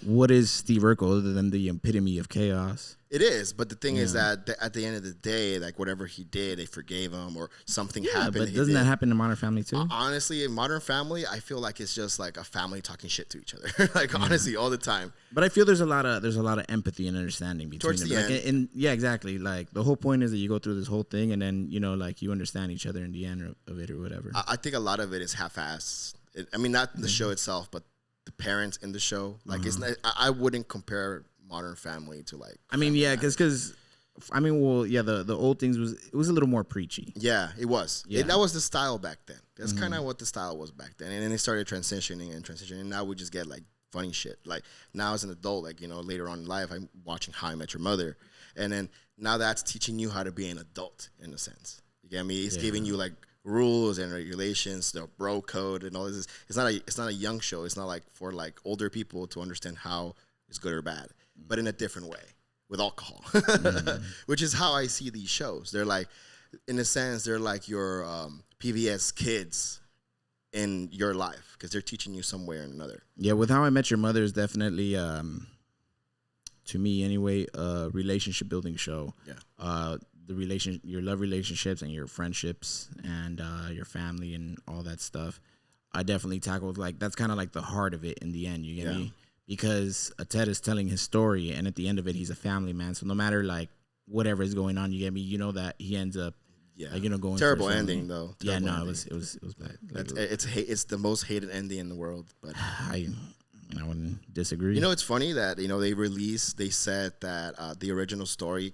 what is Steve Urkel other than the epitome of chaos? It is, but the thing is that at the end of the day, like whatever he did, they forgave him or something happened. But doesn't that happen in Modern Family too? Honestly, in Modern Family, I feel like it's just like a family talking shit to each other, honestly, all the time. But I feel there's a lot of empathy and understanding between towards them. the end. Yeah, exactly. Like the whole point is that you go through this whole thing, and then you understand each other in the end of it or whatever. I think a lot of it is half-assed. Not the show itself, but the parents in the show. Like it's not, I wouldn't compare Modern Family to like. Because the old things it was a little more preachy. Yeah, it was. Yeah. That was the style back then. That's kind of what the style was back then. And then it started transitioning. And now we just get like funny shit. Like now as an adult, later on in life, I'm watching How I Met Your Mother, and then now that's teaching you how to be an adult in a sense. You get me? It's giving you like rules and regulations, the bro code and all this. It's not a young show. It's not like for like older people to understand how it's good or bad, but in a different way with alcohol, which is how I see these shows. They're like, in a sense, they're like your PBS kids in your life because they're teaching you some way or another. Yeah, with How I Met Your Mother is definitely, to me anyway, a relationship building show. Yeah. Your love relationships and your friendships and your family and all that stuff. I definitely tackled that's kind of like the heart of it in the end. You get me? Because Ted is telling his story, and at the end of it, he's a family man. So no matter whatever is going on, you get me. You know that he ends up, going terrible ending though. Terrible ending. It was bad. It's the most hated ending in the world. But I wouldn't disagree. It's funny that they said that the original story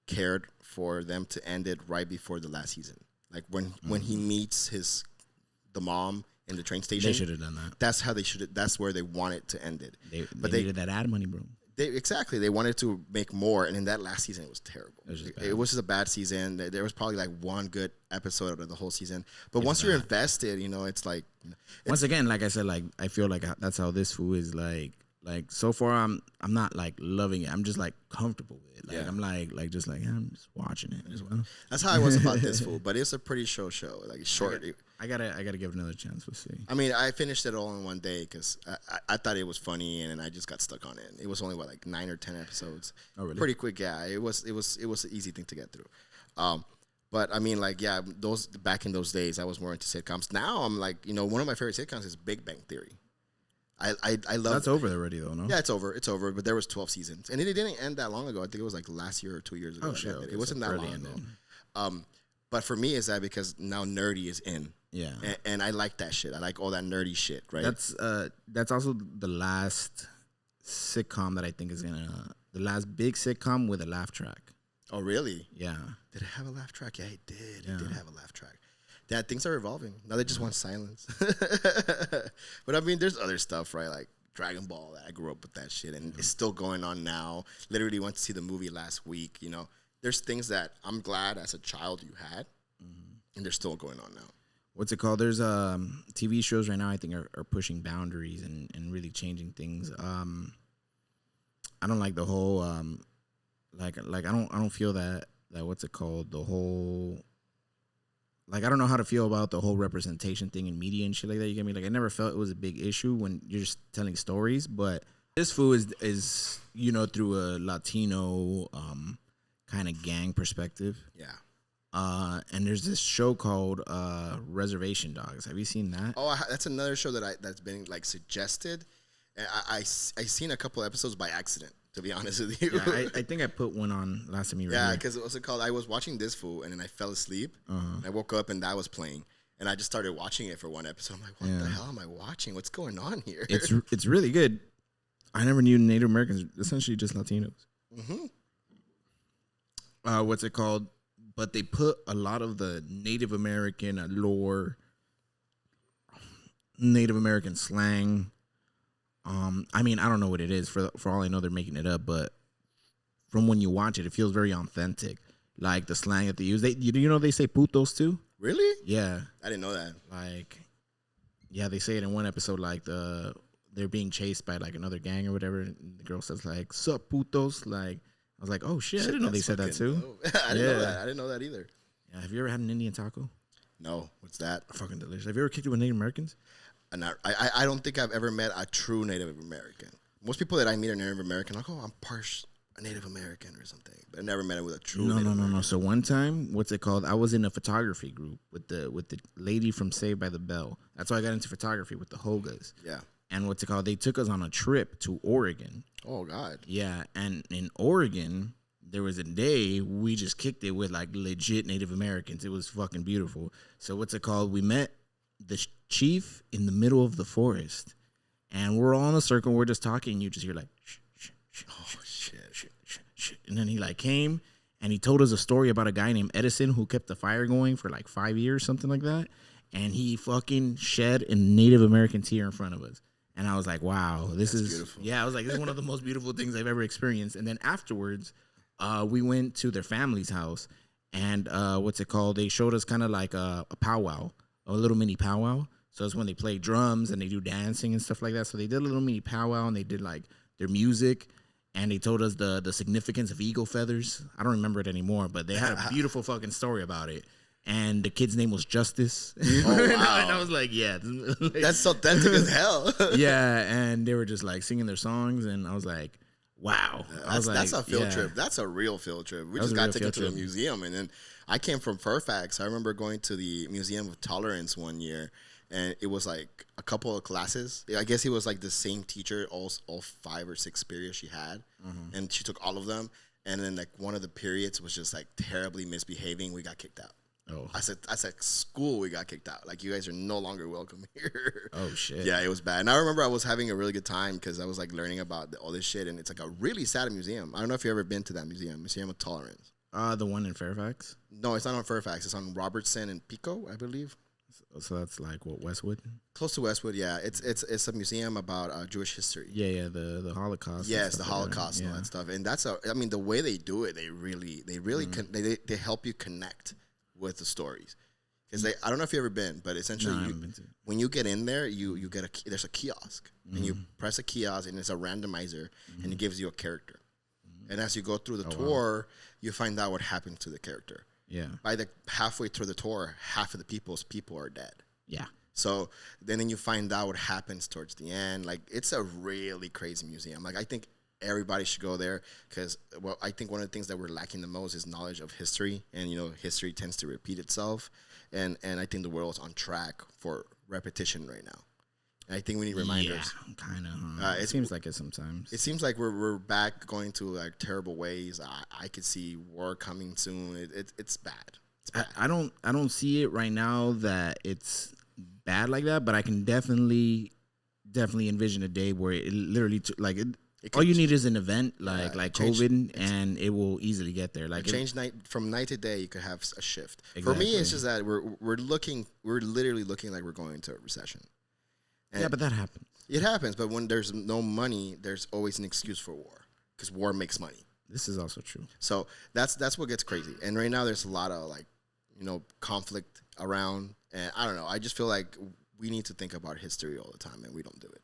cared for them to end it right before the last season. Like when he meets the mom in the train station. They should have done that. That's how they should. That's where they wanted to end it. They needed that ad money, bro. They wanted to make more, and in that last season, it was terrible. It was just a bad season. There was probably like one good episode out of the whole season. But once you're invested, it's like. Once again, like I said, I feel like that's how this food is like. Like so far, I'm not like loving it. I'm just like comfortable with it. I'm I'm just watching it. That's how I was about this food, but it's a pretty show. Like it's short. I gotta give it another chance. We'll see. I mean, I finished it all in one day because I thought it was funny, and I just got stuck on it. It was only 9 or 10 episodes. Oh really? Pretty quick, yeah. It was an easy thing to get through. But I mean, like, yeah, those back in those days, I was more into sitcoms. Now I'm like, one of my favorite sitcoms is Big Bang Theory. I love. That's over already, though, no? Yeah, it's over. It's over. But there was 12 seasons, and it didn't end that long ago. I think it was like last year or 2 years ago. Oh shit! Okay, it wasn't that long ago. But for me, is that because now nerdy is in. Yeah, and I like that shit. I like all that nerdy shit. Right. That's also the last sitcom that I think is the last big sitcom with a laugh track. Oh really? Yeah. Did it have a laugh track? Yeah, it did. Yeah. It did have a laugh track. Yeah, things are evolving. Now they just want silence. But I mean, there's other stuff, right? Like Dragon Ball. I grew up with that shit, and it's still going on now. Literally went to see the movie last week. There's things that I'm glad as a child you had, and they're still going on now. What's it called? There's TV shows right now I think are pushing boundaries and really changing things. I don't like the whole like I don't feel that what's it called, the whole, like, I don't know how to feel about the whole representation thing in media and shit like that. You get me? Like, I never felt it was a big issue when you're just telling stories, but this fool is through a Latino kind of gang perspective. Yeah. And there's this show called Reservation Dogs. Have you seen that? Oh, that's another show that's been like suggested. I seen a couple episodes by accident, to be honest with you. Yeah, I think I put one on last time you were here. Yeah, because what's it called? I was watching this fool, and then I fell asleep. And I woke up, and that was playing. And I just started watching it for one episode. I'm like, what the hell am I watching? What's going on here? It's really good. I never knew Native Americans, essentially just Latinos. What's it called? But they put a lot of the Native American lore, Native American slang. I mean, I don't know what it is. For all I know, they're making it up. But from when you watch it, it feels very authentic. Like the slang that they use. They say putos too? Really? Yeah. I didn't know that. Like, yeah, they say it in one episode. Like they're being chased by like another gang or whatever. And the girl says like, "Sup putos?" Like, I was like, "Oh shit! I didn't know they said that too." I didn't know that. I didn't know that either. Yeah. Have you ever had an Indian taco? No. What's that? Fucking delicious. Have you ever kicked it with Native Americans? I don't think I've ever met a true Native American. Most people that I meet are Native American. Like, oh, I'm a Native American or something. But I never met it with a true Native American. No. So one time, what's it called? I was in a photography group with the lady from Saved by the Bell. That's why I got into photography with the Hogas. Yeah. And what's it called? They took us on a trip to Oregon. Oh, God. Yeah. And in Oregon, there was a day we just kicked it with like legit Native Americans. It was fucking beautiful. So what's it called? We met the chief in the middle of the forest, and we're all in a circle. We're just talking. And you just hear like, shh, shh, shh, oh shit, shh, shh, shh. And then he like came and he told us a story about a guy named Edison who kept the fire going for like 5 years, something like that. And he fucking shed a Native American tear in front of us. And I was like, wow, this is beautiful. Yeah, I was like, this is one of the most beautiful things I've ever experienced. And then afterwards, we went to their family's house, and what's it called? They showed us kind of like a powwow. A little mini powwow. So it's when they play drums and they do dancing and stuff like that. So they did a little mini powwow and they did like their music, and they told us the significance of eagle feathers. I don't remember it anymore, but they had a beautiful fucking story about it. And the kid's name was Justice. Oh, wow. And I was like, yeah. That's authentic as hell. Yeah, and they were just like singing their songs, and I was like, wow. That's a field trip. That's a real field trip. We just got taken to the museum, and then I came from Fairfax. I remember going to the Museum of Tolerance one year, and it was like a couple of classes. I guess it was like the same teacher all 5 or 6 periods she had, and she took all of them. And then like one of the periods was just like terribly misbehaving. We got kicked out. Oh, I said school. We got kicked out. Like, you guys are no longer welcome here. Oh shit. Yeah, it was bad. And I remember I was having a really good time because I was like learning about all this shit, and it's like a really sad museum. I don't know if you've ever been to that museum, Museum of Tolerance. The one in Fairfax? No, it's not on Fairfax. It's on Robertson and Pico, I believe. So that's like what, Westwood? Close to Westwood, yeah. It's a museum about Jewish history. Yeah, the Holocaust. Yes, the Holocaust and all that stuff. And that's I mean, the way they do it, they really they help you connect with the stories. Because I don't know if you've ever been, but essentially when you get in there, you get there's a kiosk, and you press a kiosk, and it's a randomizer, and it gives you a character. And as you go through the tour, you find out what happened to the character. Yeah. By the halfway through the tour, half of the people are dead. Yeah. So then you find out what happens towards the end. Like, it's a really crazy museum. Like, I think everybody should go there because, well, I think one of the things that we're lacking the most is knowledge of history, and history tends to repeat itself, and I think the world's on track for repetition right now. And I think we need reminders. Yeah, kind of. It seems like it sometimes. It seems like we're back going to like terrible ways. I could see war coming soon. It's bad. It's bad. I don't see it right now that it's bad like that, but I can definitely envision a day where it literally all you need is an event like COVID, and it will easily get there. Like change from night to day, you could have a shift. Exactly. For me, it's just that we're literally looking like we're going into a recession. And yeah, but that happens. It happens, but when there's no money, there's always an excuse for war because war makes money. This is also true. So that's what gets crazy. And right now, there's a lot of conflict around, and I don't know. I just feel like we need to think about history all the time, and we don't do it.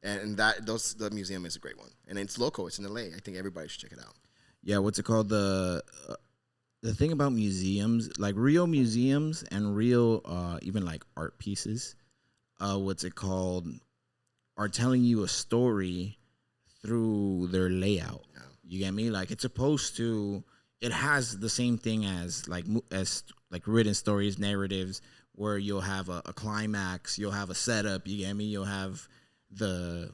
And the museum is a great one, and it's local. It's in LA. I think everybody should check it out. Yeah, what's it called? The thing about museums, like real museums and real even like art pieces, what's it called, are telling you a story through their layout. Yeah. You get me? Like it's supposed to. It has the same thing as like written stories, narratives, where you'll have a climax, you'll have a setup. You get me? You'll have the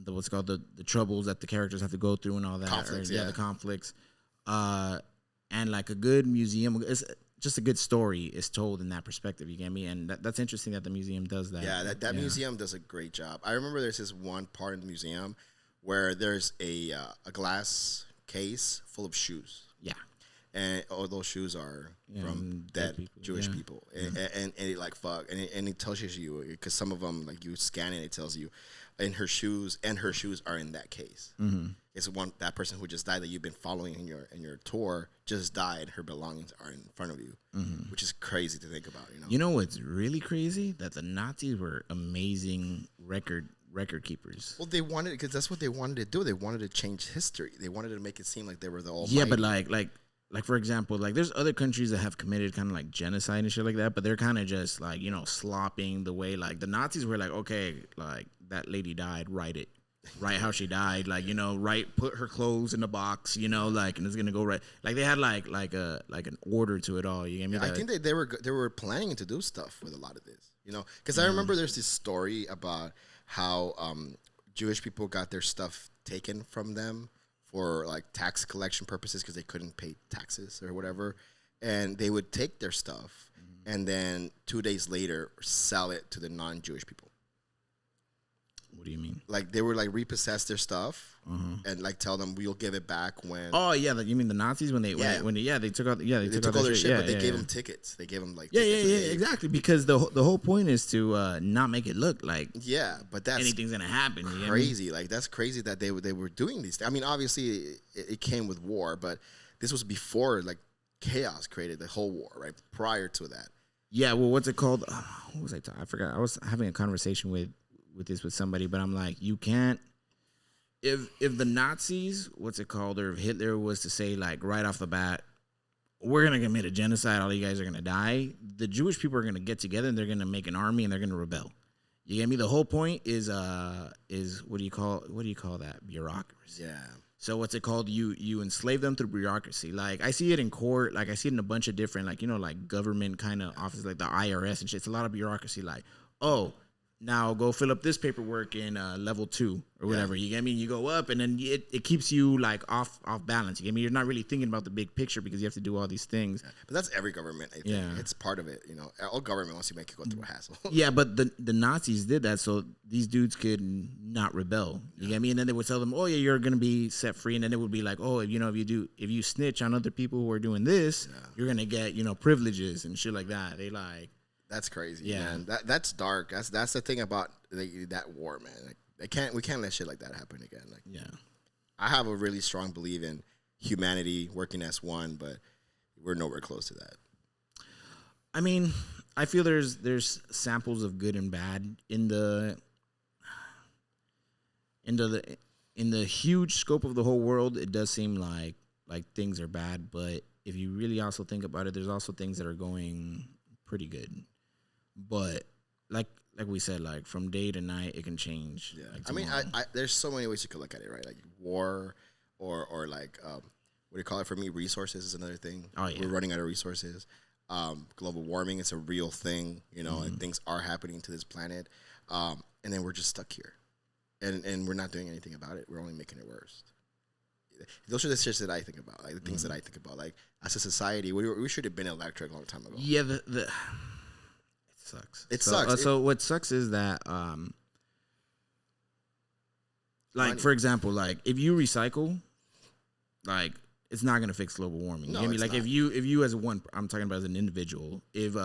what's called the troubles that the characters have to go through and all that. Conflicts, the conflicts. And like a good museum, it's just a good story is told in that perspective. You get me? And that's interesting that the museum does that. Yeah, that museum does a great job. I remember there's this one part in the museum where there's a glass case full of shoes. Yeah. And all those shoes are from dead people, Jewish people. And it like fuck. And it tells you, because some of them, like you scan it, it tells you, and her shoes are in that case. Mm-hmm. It's that person who just died that you've been following in your tour just died. Her belongings are in front of you, which is crazy to think about. You know what's really crazy? That the Nazis were amazing record keepers. Well, they wanted, because that's what they wanted to do. They wanted to change history. They wanted to make it seem like they were the almighty. Yeah, but like for example, like there's other countries that have committed kind of like genocide and shit like that, but they're kind of just like, slopping the way, like the Nazis were like, okay, like that lady died, write how she died, like, put her clothes in the box, like, and it's gonna go right. Like they had like an order to it all. You get me? I think they were planning to do stuff with a lot of this, because I remember there's this story about how Jewish people got their stuff taken from them for like tax collection purposes because they couldn't pay taxes or whatever, and they would take their stuff and then 2 days later sell it to the non-Jewish people. What do you mean? Like they would like repossess their stuff and like tell them we'll give it back when. Oh yeah, you mean the Nazis when they took out they took all their shit, but they gave them tickets. They gave them like exactly, because the whole point is to not make it look like but that's anything's gonna happen. Crazy, like that's crazy that they were doing these things. I mean, obviously it came with war, but this was before like chaos created the whole war, right? Prior to that. Yeah, well, what's it called? What was I talking? I forgot. I was having a conversation with somebody, but I'm like, you can't. If the Nazis, what's it called, or if Hitler was to say like right off the bat, we're gonna commit a genocide, all you guys are gonna die, the Jewish people are gonna get together and they're gonna make an army and they're gonna rebel. You get me? The whole point is what do you call that? Bureaucracy. Yeah. So what's it called? You enslave them through bureaucracy. Like I see it in court. Like I see it in a bunch of different like government kind of offices, like the IRS and shit. It's a lot of bureaucracy. Like, oh, now go fill up this paperwork in level 2 or whatever. You get me? You go up, and then it keeps you like off balance. You get me? You're not really thinking about the big picture because you have to do all these things. Yeah. But that's every government. I think. It's part of it. All government wants to make you go through a hassle. Yeah, but the Nazis did that so these dudes could not rebel. You get me? And then they would tell them, oh yeah, you're gonna be set free. And then it would be like, oh, if you snitch on other people who are doing this, you're gonna get privileges and shit like that. They like. That's crazy, man. That's dark. That's the thing about that war, man. Like, we can't let shit like that happen again. Like, I have a really strong belief in humanity working as one, but we're nowhere close to that. I mean, I feel there's samples of good and bad in the huge scope of the whole world. It does seem like things are bad, but if you really also think about it, there's also things that are going pretty good. But like like we said, like from day to night, it can change. Yeah, Like I mean, tomorrow. there's so many ways you could look at it, right? Like war, or like what do you call it? For me, resources is another thing. Oh, yeah. We're running out of resources. Global warming is a real thing, you know, and things are happening to this planet, and then we're just stuck here, and we're not doing anything about it. We're only making it worse. Those are the shits that I think about, like the things that I think about. Like as a society, we should have been electric a long time ago. Yeah, it sucks. It so, sucks. So what sucks is that, like Money. for example, like if you recycle, like it's not gonna fix global warming. No, You get me? it's Like not. if you as one, I'm talking about as an individual. If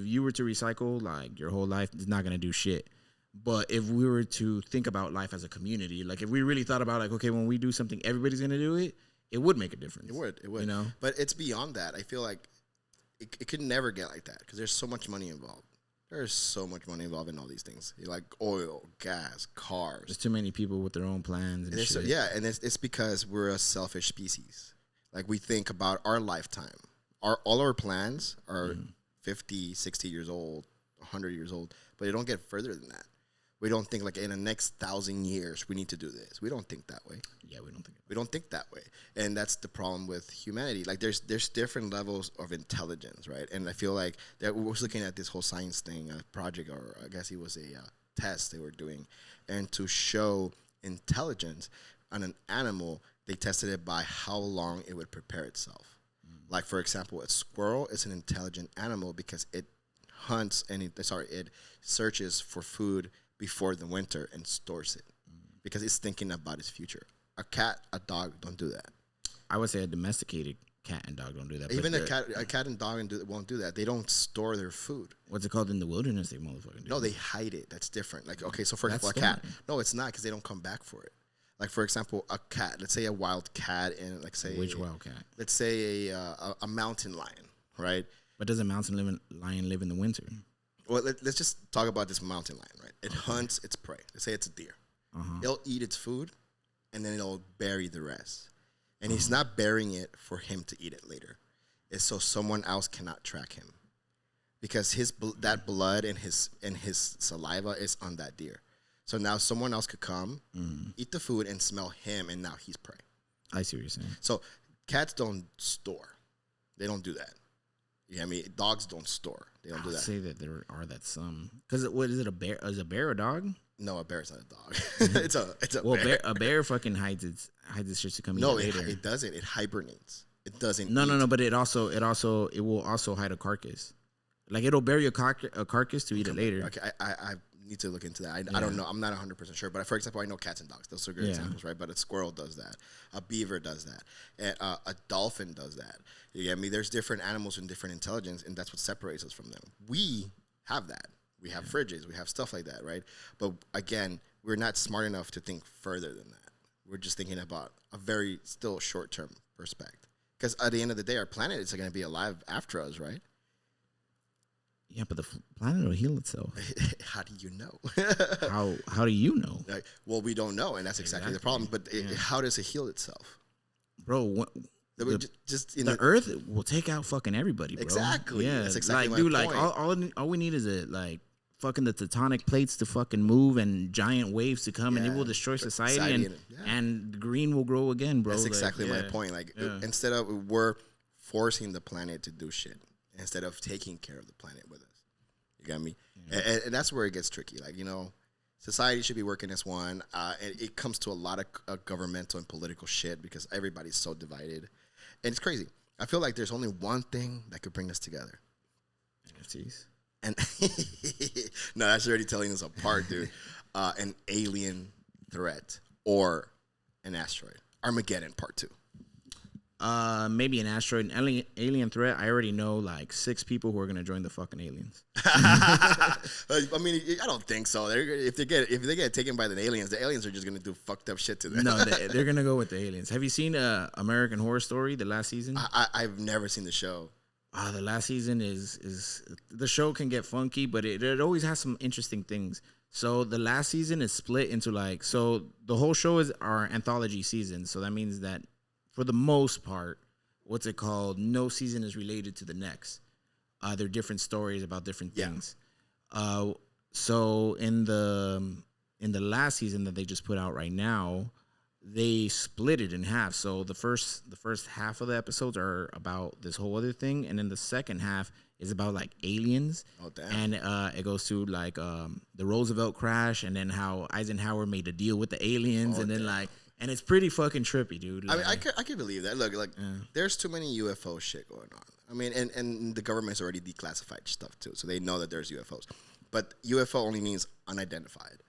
you were to recycle like your whole life, it's not gonna do shit. But if we were to think about life as a community, like if we really thought about like, okay, when we do something, everybody's gonna do it. It would make a difference. It would. You know. But it's beyond that. I feel like it could never get like that because there's so much money involved. There's so much money involved in all these things, like oil, gas, cars. There's too many people with their own plans and shit. Yeah, and it's because we're a selfish species. Like we think about our lifetime. All our plans are 50, 60 years old, 100 years old, but they don't get further than that. We don't think like in the next 1,000 years we need to do this. We don't think that way. Yeah, we don't think. We don't think that way, and that's the problem with humanity. Like there's different levels of intelligence, right? And I feel like that we was looking at this whole science thing, a project, or I guess it was a test they were doing, and to show intelligence on an animal, they tested it by how long it would prepare itself. Like for example, a squirrel is an intelligent animal because it hunts and it searches for food before the winter and stores it because it's thinking about its future. A cat, a dog don't do that. I would say a domesticated cat and dog don't do that. Even a cat and dog won't do that. They don't store their food. What's it called in the wilderness? They motherfucking do. No, they hide it. That's different. Like okay, so for That's example, a cat. stolen. No, it's not because they don't come back for it. Like for example, a cat. Let's say a wild cat and like say Which wild cat? Let's say a mountain lion, right? But does a mountain lion live in the winter? Well, let's just talk about this mountain lion, right? It hunts its prey. Let's say it's a deer. It'll eat its food, and then it'll bury the rest. And he's not burying it for him to eat it later. It's so someone else cannot track him, because that blood and his saliva is on that deer. So now someone else could come, eat the food, and smell him, and now he's prey. I see what you're saying. So cats don't store. They don't do that. You know what I mean? Dogs don't store. They don't do I'll that. say that there are some. Because what is it? A bear? Is a bear a dog? No, a bear's not a dog. it's a Well, bear. a bear fucking hides its shit to come No, eat it, later. it doesn't. It hibernates. It doesn't. No, eat. but it will also hide a carcass. Like it'll bury a carcass to eat it later. Okay, I need to look into that. I don't know. I'm not 100% sure. But for example, I know cats and dogs. Those are good examples, right? But a squirrel does that. A beaver does that. And, a dolphin does that. You get me? There's different animals with different intelligence, and that's what separates us from them. We have that. We have fridges. We have stuff like that, right? But again, we're not smart enough to think further than that. We're just thinking about a very still short-term perspective. Because at the end of the day, our planet is going to be alive after us, right? Yeah, but the planet will heal itself. How do you know? How do you know, Like, well, we don't know, and that's exactly the problem. But how does it heal itself? bro? The Earth will take out fucking everybody, bro. Exactly. Yeah, That's exactly like, my dude, point. like all we need is a fucking the tectonic plates to fucking move and giant waves to come, and it will destroy society, and green will grow again, bro. That's like, exactly my point. Like, instead of we're forcing the planet to do shit instead of taking care of the planet with us. You got me? And that's where it gets tricky. Like, you know, society should be working as one. And it comes to a lot of governmental and political shit because everybody's so divided. And it's crazy. I feel like there's only one thing that could bring us together. NFTs. And no, that's already telling us apart, dude. An alien threat or an asteroid. Armageddon Part 2. Maybe an asteroid, an alien threat. I already know like 6 people who are gonna join the fucking aliens. I mean, I don't think so. If they get taken by the aliens are just gonna do fucked up shit to them. No, they're gonna go with the aliens. Have you seen American Horror Story, the last season? I've never seen the show. The last season is the show can get funky, but it always has some interesting things. So the last season is split into so the whole show is our anthology season. So that means that for the most part, no season is related to the next. They're different stories about different things. So in the last season that they just put out right now, they split it in half. So the first half of the episodes are about this whole other thing, and then the second half is about like aliens. Oh damn! And it goes to like the Roosevelt crash, and then how Eisenhower made a deal with the aliens, Oh, and then damn. like, and it's pretty fucking trippy, dude. I Like, mean, I can believe that. Look, like there's too many UFO shit going on. I mean, and the government's already declassified stuff too, so they know that there's UFOs. But UFO only means unidentified.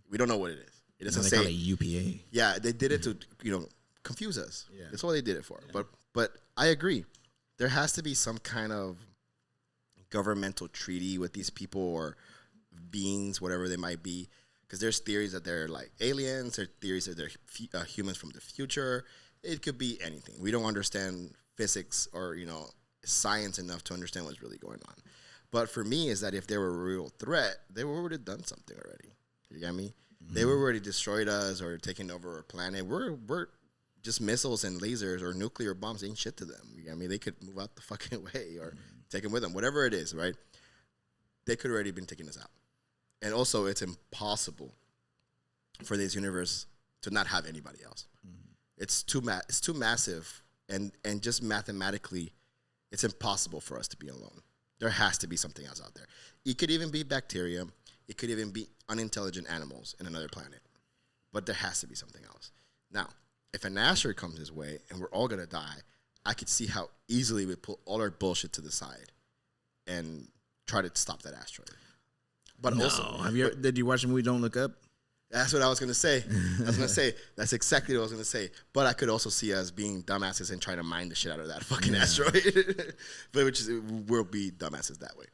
We don't know what it is. It doesn't they say call it UPA. Yeah, they did it to confuse us. Yeah. That's all they did it for. But I agree. There has to be some kind of governmental treaty with these people or beings, whatever they might be, because there's theories that they're like aliens. There's theories that they're humans from the future. It could be anything. We don't understand physics or science enough to understand what's really going on. But for me, is that if they were a real threat, they would have done something already. You get me? They were already destroyed us or taken over our planet. We're just missiles and lasers or nuclear bombs ain't shit to them. You get me? They could move out the fucking way or take them with them. Whatever it is, right? They could already been taking us out. And also, it's impossible for this universe to not have anybody else. It's too massive, and just mathematically, it's impossible for us to be alone. There has to be something else out there. It could even be bacteria. It could even be unintelligent animals in another planet. But there has to be something else. Now, if an asteroid comes this way and we're all going to die, I could see how easily we put all our bullshit to the side and try to stop that asteroid. But also, Did you watch the movie Don't Look Up? that's what I was going to say. That's exactly what I was going to say. But I could also see us being dumbasses and trying to mine the shit out of that fucking asteroid. But we'll be dumbasses that way.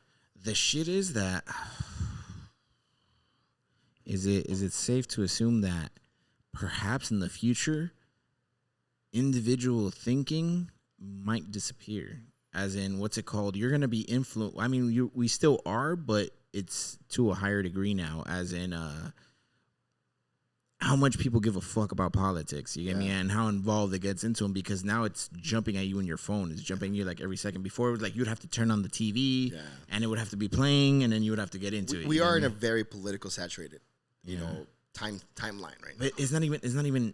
The shit is that... Is it safe to assume that perhaps in the future, individual thinking might disappear? As in, what's it called? You're going to be influenced. I mean, we still are, but it's to a higher degree now. As in, how much people give a fuck about politics, you get me? And how involved it gets into them, because now it's jumping at you in your phone. It's jumping at you like every second. Before, it was like you'd have to turn on the TV and it would have to be playing, and then you would have to get into it. We are in a very political saturated timeline right now. But it's not even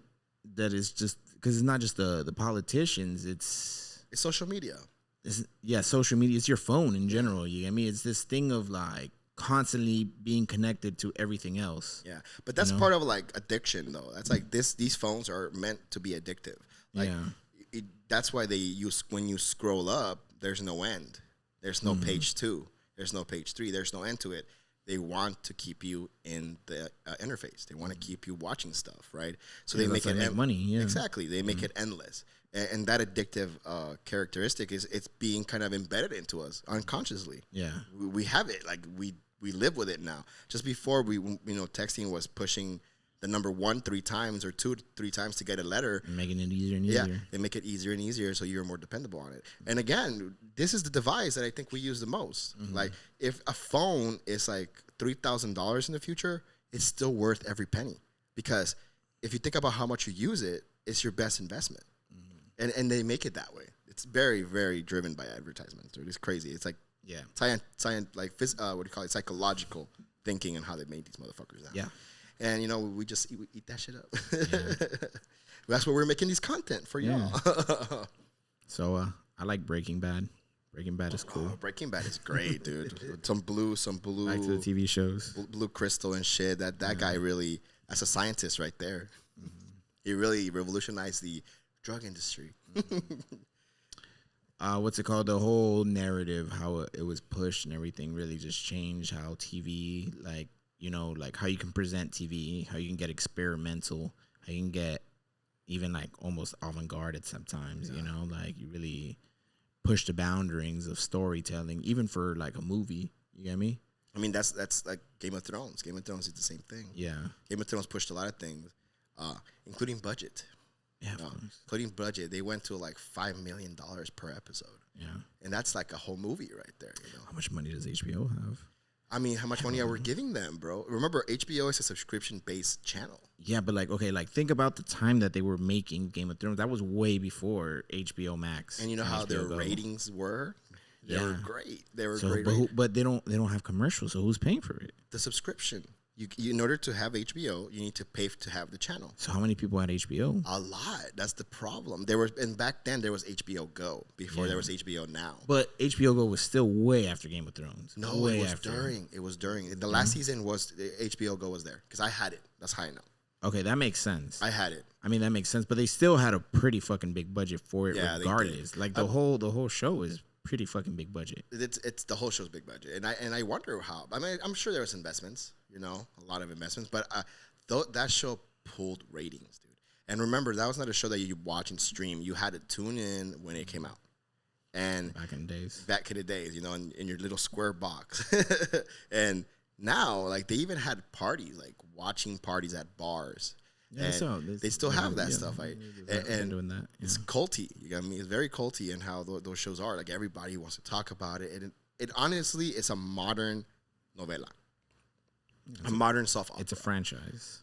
that. It's just because it's not just the politicians. It's social media. Social media. It's your phone in general. You get me? It's this thing of like constantly being connected to everything else. Yeah, but that's part of like addiction, though. That's like these phones are meant to be addictive. Like that's why they use, when you scroll up, there's no end. There's no page 2. There's no page 3. There's no end to it. They want to keep you in the interface. They want to keep you watching stuff, right? So they make it money. Yeah, exactly. They make it endless, and that addictive characteristic is it's being kind of embedded into us unconsciously. Yeah, we have it. Like we live with it now. Just before texting was pushing the number 1 3 times or 2 3 times to get a letter, making it easier and easier. Yeah, they make it easier and easier, so you're more dependable on it. And again, this is the device that I think we use the most. Like, if a phone is like $3,000 in the future, it's still worth every penny, because if you think about how much you use it, it's your best investment. And they make it that way. It's very, very driven by advertisements, dude. It's crazy. It's like science, like what do you call it? Psychological thinking and how they made these motherfuckers now. Yeah. And we eat that shit up. That's why we're making these content for y'all. So I like Breaking Bad. Breaking Bad is cool. Breaking Bad is great, dude. Some blue. Back to the TV shows. Blue crystal and shit. That guy really, that's a scientist right there. He really revolutionized the drug industry. What's it called? The whole narrative, how it was pushed and everything, really just changed how TV, like, like how you can present TV, how you can get experimental, how you can get even like almost avant-garde at sometimes, like you really push the boundaries of storytelling, even for like a movie. You get me? I mean, that's like Game of Thrones. Game of Thrones is the same thing. Yeah. Game of Thrones pushed a lot of things, including budget. Yeah, including budget. They went to like $5 million per episode. Yeah. And that's like a whole movie right there. How much money does HBO have? I mean, how much money are we giving them, bro? Remember, HBO is a subscription-based channel. Yeah, but like, okay, like think about the time that they were making Game of Thrones. That was way before HBO Max. And you know how their ratings were? They were great. They were So, great. but they don't have commercials. So who's paying for it? The subscription. You in order to have HBO, you need to pay to have the channel. So how many people had HBO? A lot. That's the problem. And back then there was HBO Go before there was HBO Now. But HBO Go was still way after Game of Thrones. No, way it was after. during. It was during. The last season was HBO Go was there because I had it. That's how I know. Okay, that makes sense. I had it. I mean, that makes sense. But they still had a pretty fucking big budget for it, Yeah, regardless. Like the whole show is pretty fucking big budget. It's the whole show's big budget, and I wonder how. I mean, I'm sure there was investments. A lot of investments, but that show pulled ratings, dude. And remember, that was not a show that you watch and stream. You had to tune in when it came out. And back in the days, in your little square box. And now, like, they even had parties, like watching parties at bars. Yeah, they still have that stuff, right? And doing that. Yeah. It's culty. You know what I mean? It's very culty in how those shows are. Like, everybody wants to talk about it. And it honestly, it's a modern novela. A modern soft opera. It's a franchise.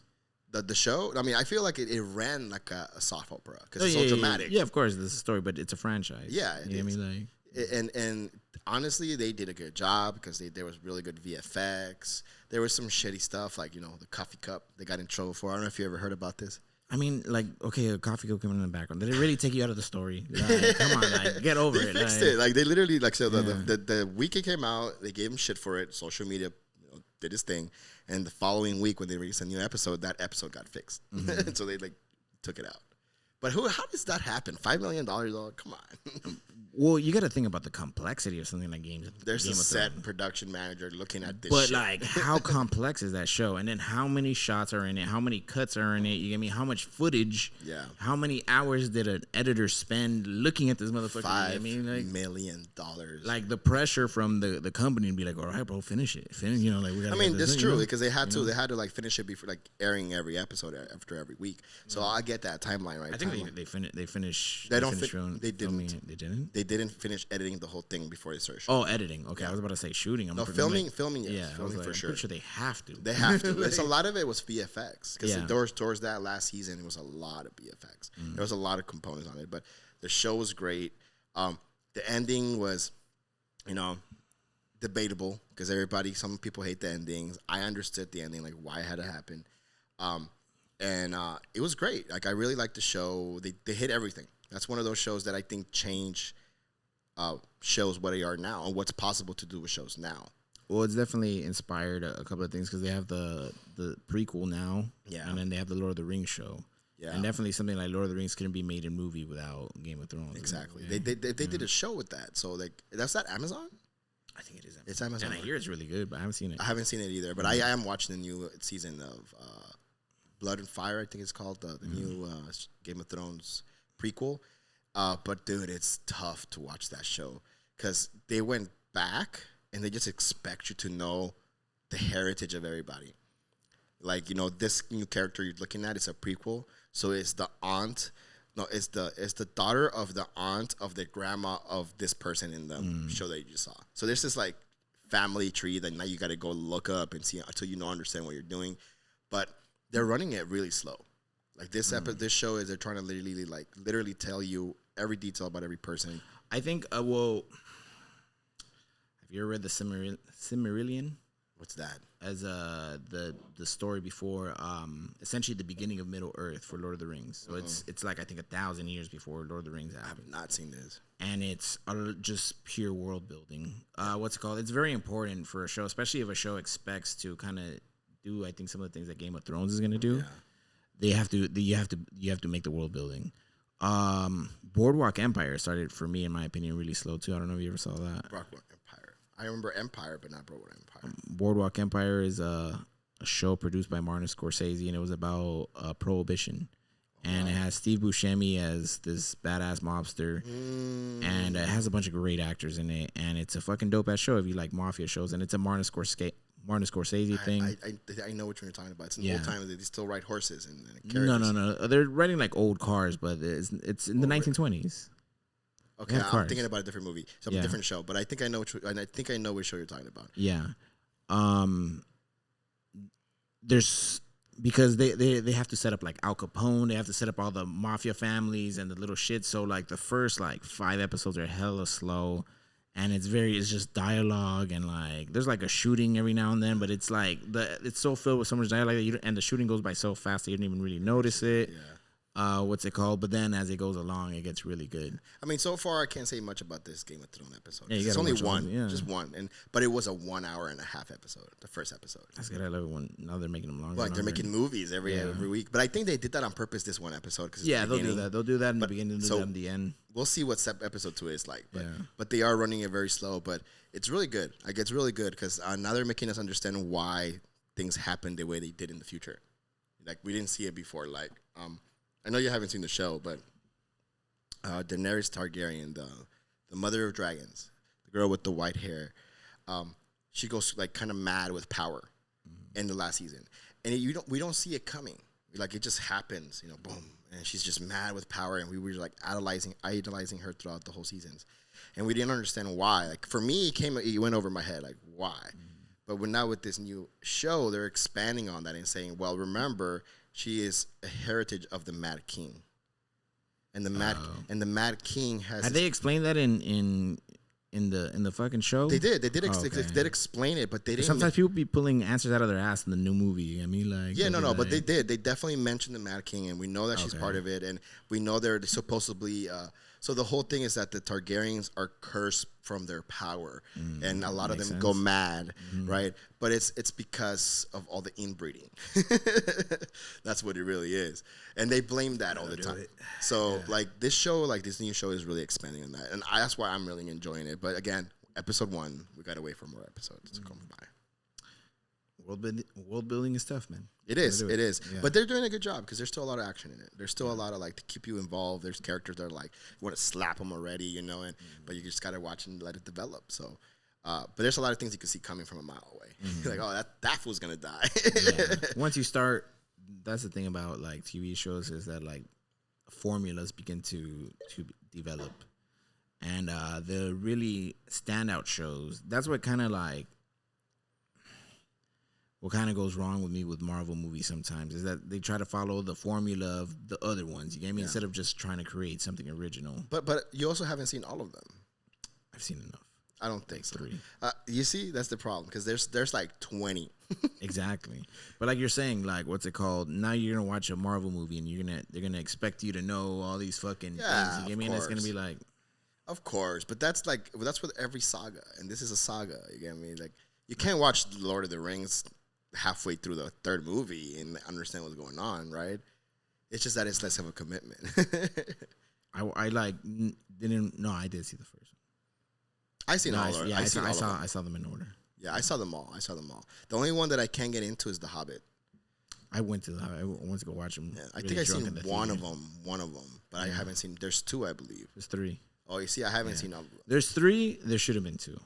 The show, I mean, I feel like it ran like a soft opera because it's so dramatic. Yeah, of course, this is a story, but it's a franchise. Yeah, you know what I mean? Like, and honestly, they did a good job because there was really good VFX. There was some shitty stuff like the coffee cup they got in trouble for. I don't know if you ever heard about this. I mean, like, okay, a coffee cup coming in the background. Did it really take you out of the story? Like, come on, like, get over it. They fixed it. Like, they literally, like, so the week it came out, they gave him shit for it. Social media did his thing. And the following week when they released a new episode, that episode got fixed. Mm-hmm. So they, like, took it out. But how does that happen? $5 million? Come on. Well, you got to think about the complexity of something like games. There's a set production manager looking at this but, shit. like, how complex is that show? And then how many shots are in it? How many cuts are in it? You get me? How much footage? Yeah. How many hours did an editor spend looking at this motherfucker? $5 million. Like, the pressure from the company to be like, all right, bro, finish it. Like, we gotta that's true because they had to. They had to, like, finish it before, like, airing every episode after every week. So I get that timeline, right? I think they finished. They didn't. They didn't. They didn't finish editing the whole thing before they started shooting. Oh, editing. Okay, I was about to say shooting. Filming. Yes, yeah, filming for sure. I'm pretty sure they have to. They have to. It's a lot of it was VFX because towards that last season, it was a lot of VFX. There was a lot of components on it, but the show was great. The ending was, debatable because some people hate the endings. I understood the ending, like why it had to happen. And it was great. Like, I really liked the show. They hit everything. That's one of those shows that I think change shows what they are now and what's possible to do with shows now. Well, it's definitely inspired a couple of things because they have the prequel now, and then they have the Lord of the Rings show, and definitely something like Lord of the Rings couldn't be made in movie without Game of Thrones. Exactly, they did a show with that. So, like, that's not Amazon. I think it is. It's Amazon. And I hear it's really good, but I haven't seen it. I haven't seen it either, but I am watching the new season of Blood and Fire. I think it's called the new Game of Thrones prequel. But dude, it's tough to watch that show because they went back and they just expect you to know the heritage of everybody. Like, this new character you're looking at is a prequel, so it's the aunt. No, it's the daughter of the aunt of the grandma of this person in the show that you just saw. So there's this, like, family tree that now you got to go look up and see until understand what you're doing. But they're running it really slow. Like, this this show is they're trying to literally tell you every detail about every person. I think have you ever read the Silmarillion? What's that? As the story before essentially the beginning of Middle Earth for Lord of the Rings. So it's like I think 1,000 years before Lord of the Rings happened. I have not seen this. And it's just pure world building. What's it called? It's very important for a show, especially if a show expects to kind of do I think some of the things that Game of Thrones is going to do. Yeah. You have to make the world building. Boardwalk Empire started, for me, in my opinion, really slow too. I don't know if you ever saw that. Boardwalk Empire. I remember Empire, but not Boardwalk Empire. Boardwalk Empire is a show produced by Martin Scorsese, and it was about Prohibition. And it has Steve Buscemi as this badass mobster, and it has a bunch of great actors in it. And it's a fucking dope ass show if you like mafia shows. And it's a Martin Scorsese thing. I know what you're talking about. It's in old time. They still ride horses and carriages. No. They're riding like old cars, but it's in the 1920s. Okay, I'm thinking about a different movie, a different show. But I think I know which show you're talking about. Yeah. There's because they have to set up like Al Capone. They have to set up all the mafia families and the little shit. So like the first like 5 episodes are hella slow. and it's just dialogue, and like there's like a shooting every now and then, but it's like it's so filled with so much dialogue that and the shooting goes by so fast that you don't even really notice it. Yeah. What's it called? But then as it goes along, it gets really good. I mean, so far I can't say much about this Game of Thrones episode. Yeah, it's only one, yeah. just one, but it was a 1 hour and a half episode, the first episode. That's good. I love it when now they're making them longer. Like they're making movies every week, but I think they did that on purpose this one episode. Cause they'll do that. They'll do that in the beginning, do that in the end. We'll see what episode 2 is like, but they are running it very slow. But it's really good. Like it's really good because now they're making us understand why things happen the way they did in the future. Like we didn't see it before. Like I know you haven't seen the show, but Daenerys Targaryen, the mother of dragons, the girl with the white hair, she goes like kind of mad with power in the last season, and we don't see it coming. Like it just happens, boom, and she's just mad with power, and we were like idolizing her throughout the whole seasons, and we didn't understand why. Like for me, it went over my head, like why. But now with this new show, they're expanding on that and saying, well, remember, she is a heritage of the Mad King, and the Mad King has. Had they explained that in the fucking show? They did. They did explain it, but they didn't. Sometimes people be pulling answers out of their ass in the new movie. I mean, like but they did. They definitely mentioned the Mad King, and we know that she's part of it, and we know they're supposedly. So the whole thing is that the Targaryens are cursed from their power, and a lot of them go mad, right? But it's because of all the inbreeding. That's what it really is, and they blame that all the time. So like this new show is really expanding on that, and that's why I'm really enjoying it. But again, episode 1, we gotta wait for more episodes to come by. World building is tough, man. It is. Yeah. But they're doing a good job because there's still a lot of action in it. There's still a lot of like to keep you involved. There's characters that are like you want to slap them already, but you just gotta watch and let it develop. So, but there's a lot of things you can see coming from a mile away. Like, oh, that fool's gonna die. Once you start, that's the thing about like TV shows is that like formulas begin to develop, and the really standout shows. That's what kind of like. What kind of goes wrong with me with Marvel movies sometimes is that they try to follow the formula of the other ones. You get me? Instead of just trying to create something original. But you also haven't seen all of them. I've seen enough. I don't think so. 3. You see, that's the problem because there's like 20. Exactly. But like you're saying, like what's it called? Now you're gonna watch a Marvel movie and they're gonna expect you to know all these fucking things. You get me? And it's gonna be like, of course. But that's with every saga, and this is a saga. You get me? Like you can't watch Lord of the Rings halfway through the 3rd movie and understand what's going on, right? It's just that it's less of a commitment. I like didn't. No, I did see the first one. I seen all. I saw them in order. Yeah, I saw them all. The only one that I can't get into is The Hobbit. I went to go watch them. Yeah, I think I seen one of them, but I haven't seen. There's 2, I believe. There's 3. Oh, you see, I haven't seen all of them. There's 3. There should have been 2.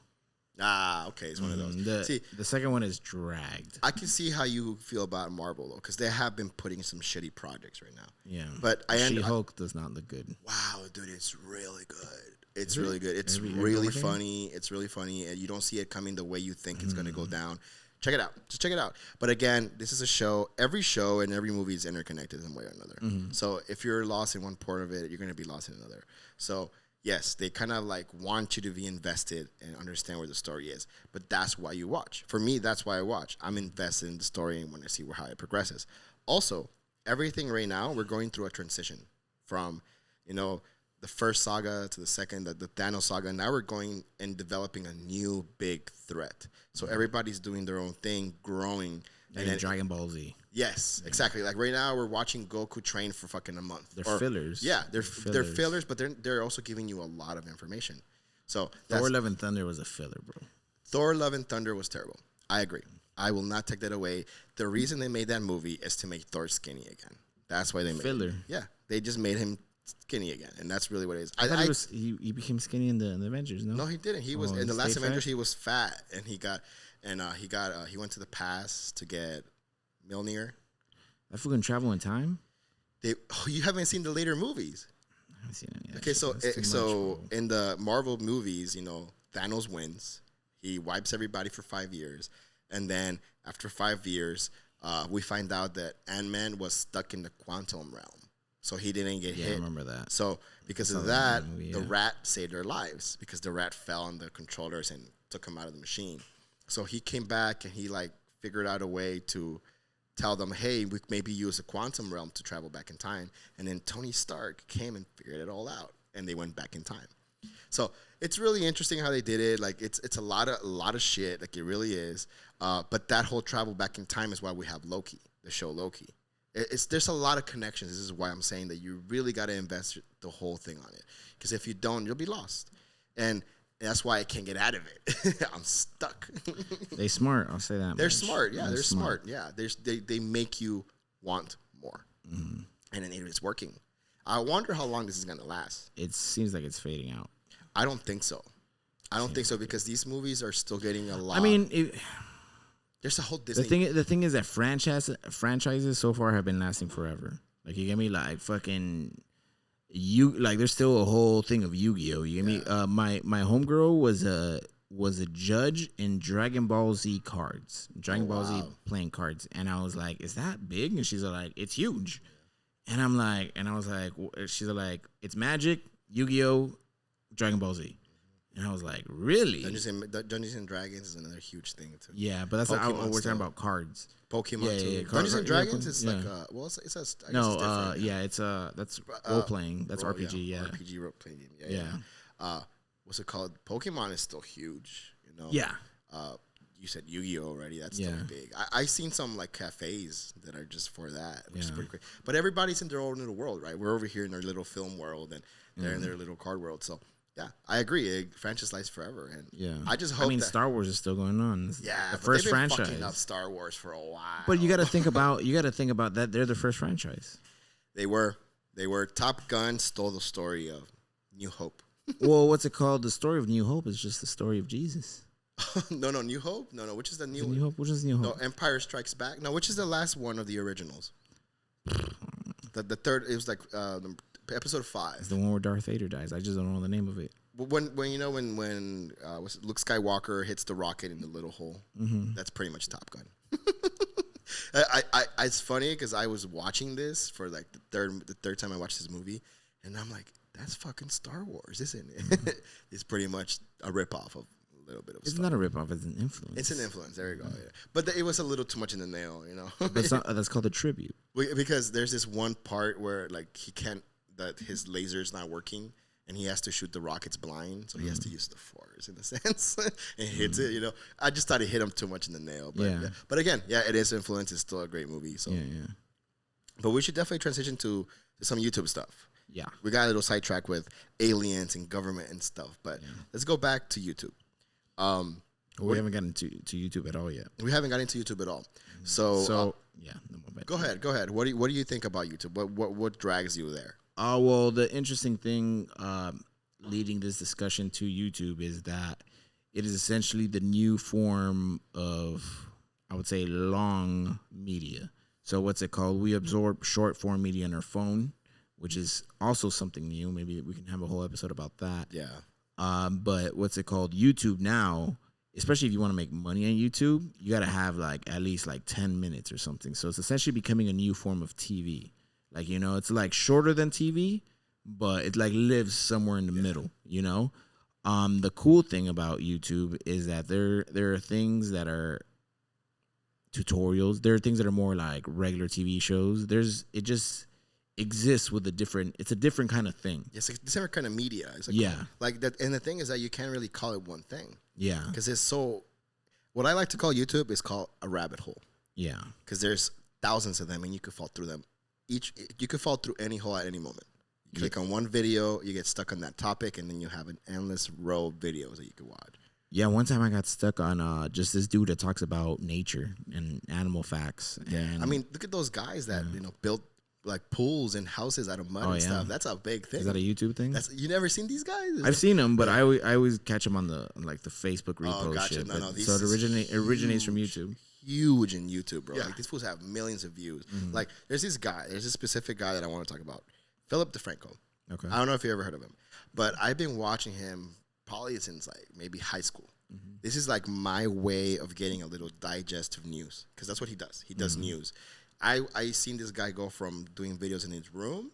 Ah, okay, it's one of those. See, the second one is dragged. I can see how you feel about Marvel though, because they have been putting some shitty projects right now. Yeah, but She-Hulk does not look good. Wow, dude, it's really good. It's really good. It's really funny. It's really funny, and you don't see it coming the way you think it's going to go down. Check it out. Just check it out. But again, this is a show. Every show and every movie is interconnected in one way or another. So if you're lost in one part of it, you're going to be lost in another. So yes, they kind of like want you to be invested and understand where the story is. But that's why you watch. For me, that's why I watch. I'm invested in the story and want to see how it progresses. Also, everything right now, we're going through a transition from, the first saga to the second, the Thanos saga. Now we're going and developing a new big threat. So everybody's doing their own thing, growing. And then Dragon Ball Z. Yes, exactly. Like right now, we're watching Goku train for fucking a month. They're fillers. Yeah, they're fillers, but they're also giving you a lot of information. So Thor: Love and Thunder was a filler, bro. Thor: Love and Thunder was terrible. I agree. I will not take that away. The reason they made that movie is to make Thor skinny again. That's why they made filler. Yeah, they just made him skinny again, and that's really what it is. I thought he became skinny in the Avengers. No, he didn't. He was in the last Avengers. He was fat, and he went to the past to get Mjolnir. That fool can travel in time. You haven't seen the later movies. I haven't seen it yet. Okay, so in the Marvel movies, Thanos wins. He wipes everybody for 5 years, and then after 5 years, we find out that Ant-Man was stuck in the quantum realm. so he didn't get hit. I remember that. So because of that, the rat saved their lives because the rat fell on the controllers and took him out of the machine. So he came back and he like figured out a way to tell them, hey, we maybe use a quantum realm to travel back in time. And then Tony Stark came and figured it all out, and they went back in time. So it's really interesting how they did it. Like it's a lot of shit. Like it really is. But that whole travel back in time is why we have Loki, the show Loki. There's a lot of connections. This is why I'm saying that you really got to invest the whole thing on it. Because if you don't, you'll be lost. And that's why I can't get out of it. I'm stuck. They smart. I'll say that. They're smart. Yeah, they're smart. Yeah, they make you want more. Mm-hmm. And then it's working. I wonder how long this is going to last. It seems like it's fading out. I don't think so. I don't think so because these movies are still getting a lot. I mean, there's a whole Disney. The thing is that franchises so far have been lasting forever. Like you get me, like fucking there's still a whole thing of Yu-Gi-Oh. You get me? My homegirl was a judge in Dragon Ball Z cards. Ball Z playing cards, and I was like, "Is that big?" And she's like, "It's huge." And I'm like, and I was like, she's like, "It's Magic, Yu-Gi-Oh, Dragon Ball Z." And I was like, really? Dungeons and Dragons is another huge thing too. Yeah, but that's we're talking about cards. Pokemon too. Dungeons and Dragons is like it's that's role playing. That's RPG. RPG role playing game. Yeah. What's it called? Pokemon is still huge. You know. Yeah. You said Yu-Gi-Oh already. That's still big. I seen some like cafes that are just for that, which is pretty great. But everybody's in their own little world, right? We're over here in our little film world, and they're in their little card world. So. Yeah, I agree. Franchise lasts forever, and I just hope. Star Wars is still going on. Yeah, the first they've been franchise. Fucking up Star Wars for a while. But you got to think about that. They're the first franchise. They were. Top Gun stole the story of New Hope. Well, what's it called? The story of New Hope is just the story of Jesus. No, New Hope. No. Which is the new? New Hope. Which is New Hope? No, Empire Strikes Back. No, which is the last one of the originals? The third. It was like episode 5. It's the one where Darth Vader dies. I just don't know the name of it. When Luke Skywalker hits the rocket in the little hole, that's pretty much Top Gun. It's funny because I was watching this for like the third time I watched this movie, and I'm like, that's fucking Star Wars, isn't it? It's pretty much a ripoff of a little bit of. It's not a ripoff; it's an influence. It's an influence. There you go. Yeah. But it was a little too much in the nail, you know. That's called a tribute. Because there's this one part where like his laser is not working. And he has to shoot the rockets blind, so he has to use the Force in a sense, and hits it. You know, I just thought it hit him too much in the nail. But but again, it is influence. It's still a great movie. So But we should definitely transition to some YouTube stuff. Yeah, we got a little sidetracked with aliens and government and stuff. But let's go back to YouTube. We haven't gotten to YouTube at all yet. We haven't gotten into YouTube at all. So go ahead. What do you think about YouTube? What drags you there? Well, the interesting thing leading this discussion to YouTube is that it is essentially the new form of, I would say, long media. So what's it called? We absorb short form media on our phone, which is also something new. Maybe we can have a whole episode about that. Yeah. But what's it called? YouTube now, especially if you want to make money on YouTube, you got to have at least 10 minutes or something. So it's essentially becoming a new form of TV. Like, you know, it's like shorter than TV, but it like lives somewhere in the middle, you know? The cool thing about YouTube is that there are things that are tutorials. There are things that are more like regular TV shows. It just exists with it's a different kind of thing. It's a different kind of media. It's like that. And the thing is that you can't really call it one thing. Yeah. Because what I like to call YouTube is called a rabbit hole. Yeah. Because there's thousands of them and you could fall through them. You could fall through any hole at any moment. You click on one video, you get stuck on that topic, and then you have an endless row of videos that you could watch. Yeah, one time I got stuck on just this dude that talks about nature and animal facts. And I mean, look at those guys that built like pools and houses out of mud and stuff. That's a big thing. Is that a YouTube thing? You never seen these guys? I've seen them, but I always catch them on the Facebook repost gotcha. shit. No, so it originates from YouTube. Huge in YouTube, bro. Like these fools have millions of views. Like there's this specific guy that I want to talk about, Philip DeFranco. Okay. I don't know if you ever heard of him, but I've been watching him probably since like maybe high school. This is like my way of getting a little digest of news because that's what he does. He does news. I seen this guy go from doing videos in his room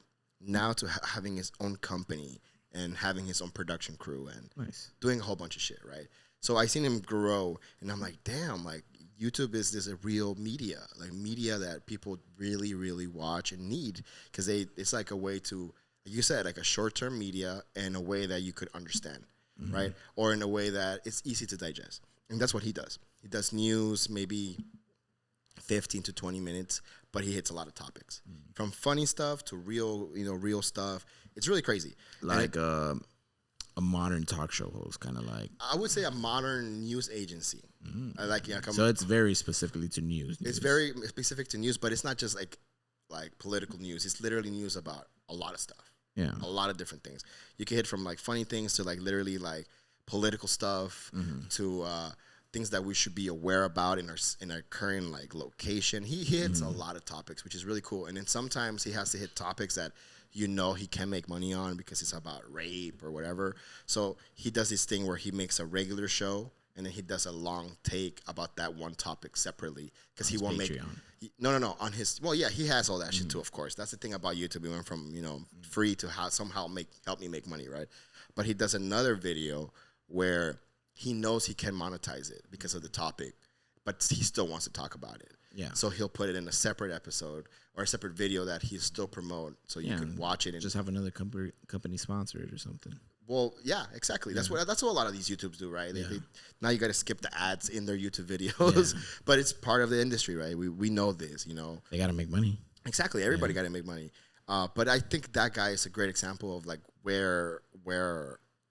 now to having his own company and having his own production crew and doing a whole bunch of shit, right? So I seen him grow, and I'm like, damn, like YouTube is this a real media, like media that people really, really watch and need, because it's like a way to, like you said, like a short-term media in a way that you could understand, right? Or in a way that it's easy to digest. And that's what he does. He does news, maybe 15 to 20 minutes, but he hits a lot of topics, from funny stuff to real, real stuff. It's really crazy. Like a modern talk show host, kind of like. I would say a modern news agency. I like, so it's very specifically to news. It's very specific to news, but it's not just like political news. It's literally news about a lot of stuff. Yeah, a lot of different things. You can hit from like funny things to like literally like political stuff to things that we should be aware about in our current like location. He hits a lot of topics, which is really cool. And then sometimes he has to hit topics that he can make money on because it's about rape or whatever. So he does this thing where he makes a regular show and then he does a long take about that one topic separately, because he won't Patreon. No on his, well, yeah, he has all that shit too, of course. That's the thing about YouTube. We went from free to somehow help me make money, right? But he does another video where he knows he can monetize it because of the topic, but he still wants to talk about it. Yeah. So he'll put it in a separate episode or a separate video that he'll still promote, so you can watch it and just have another company sponsor it or something. Well, yeah, exactly. That's what a lot of these YouTubes do, right? Now you got to skip the ads in their YouTube videos, but it's part of the industry, right? We know this, They got to make money. Exactly. Everybody got to make money. But I think that guy is a great example of like where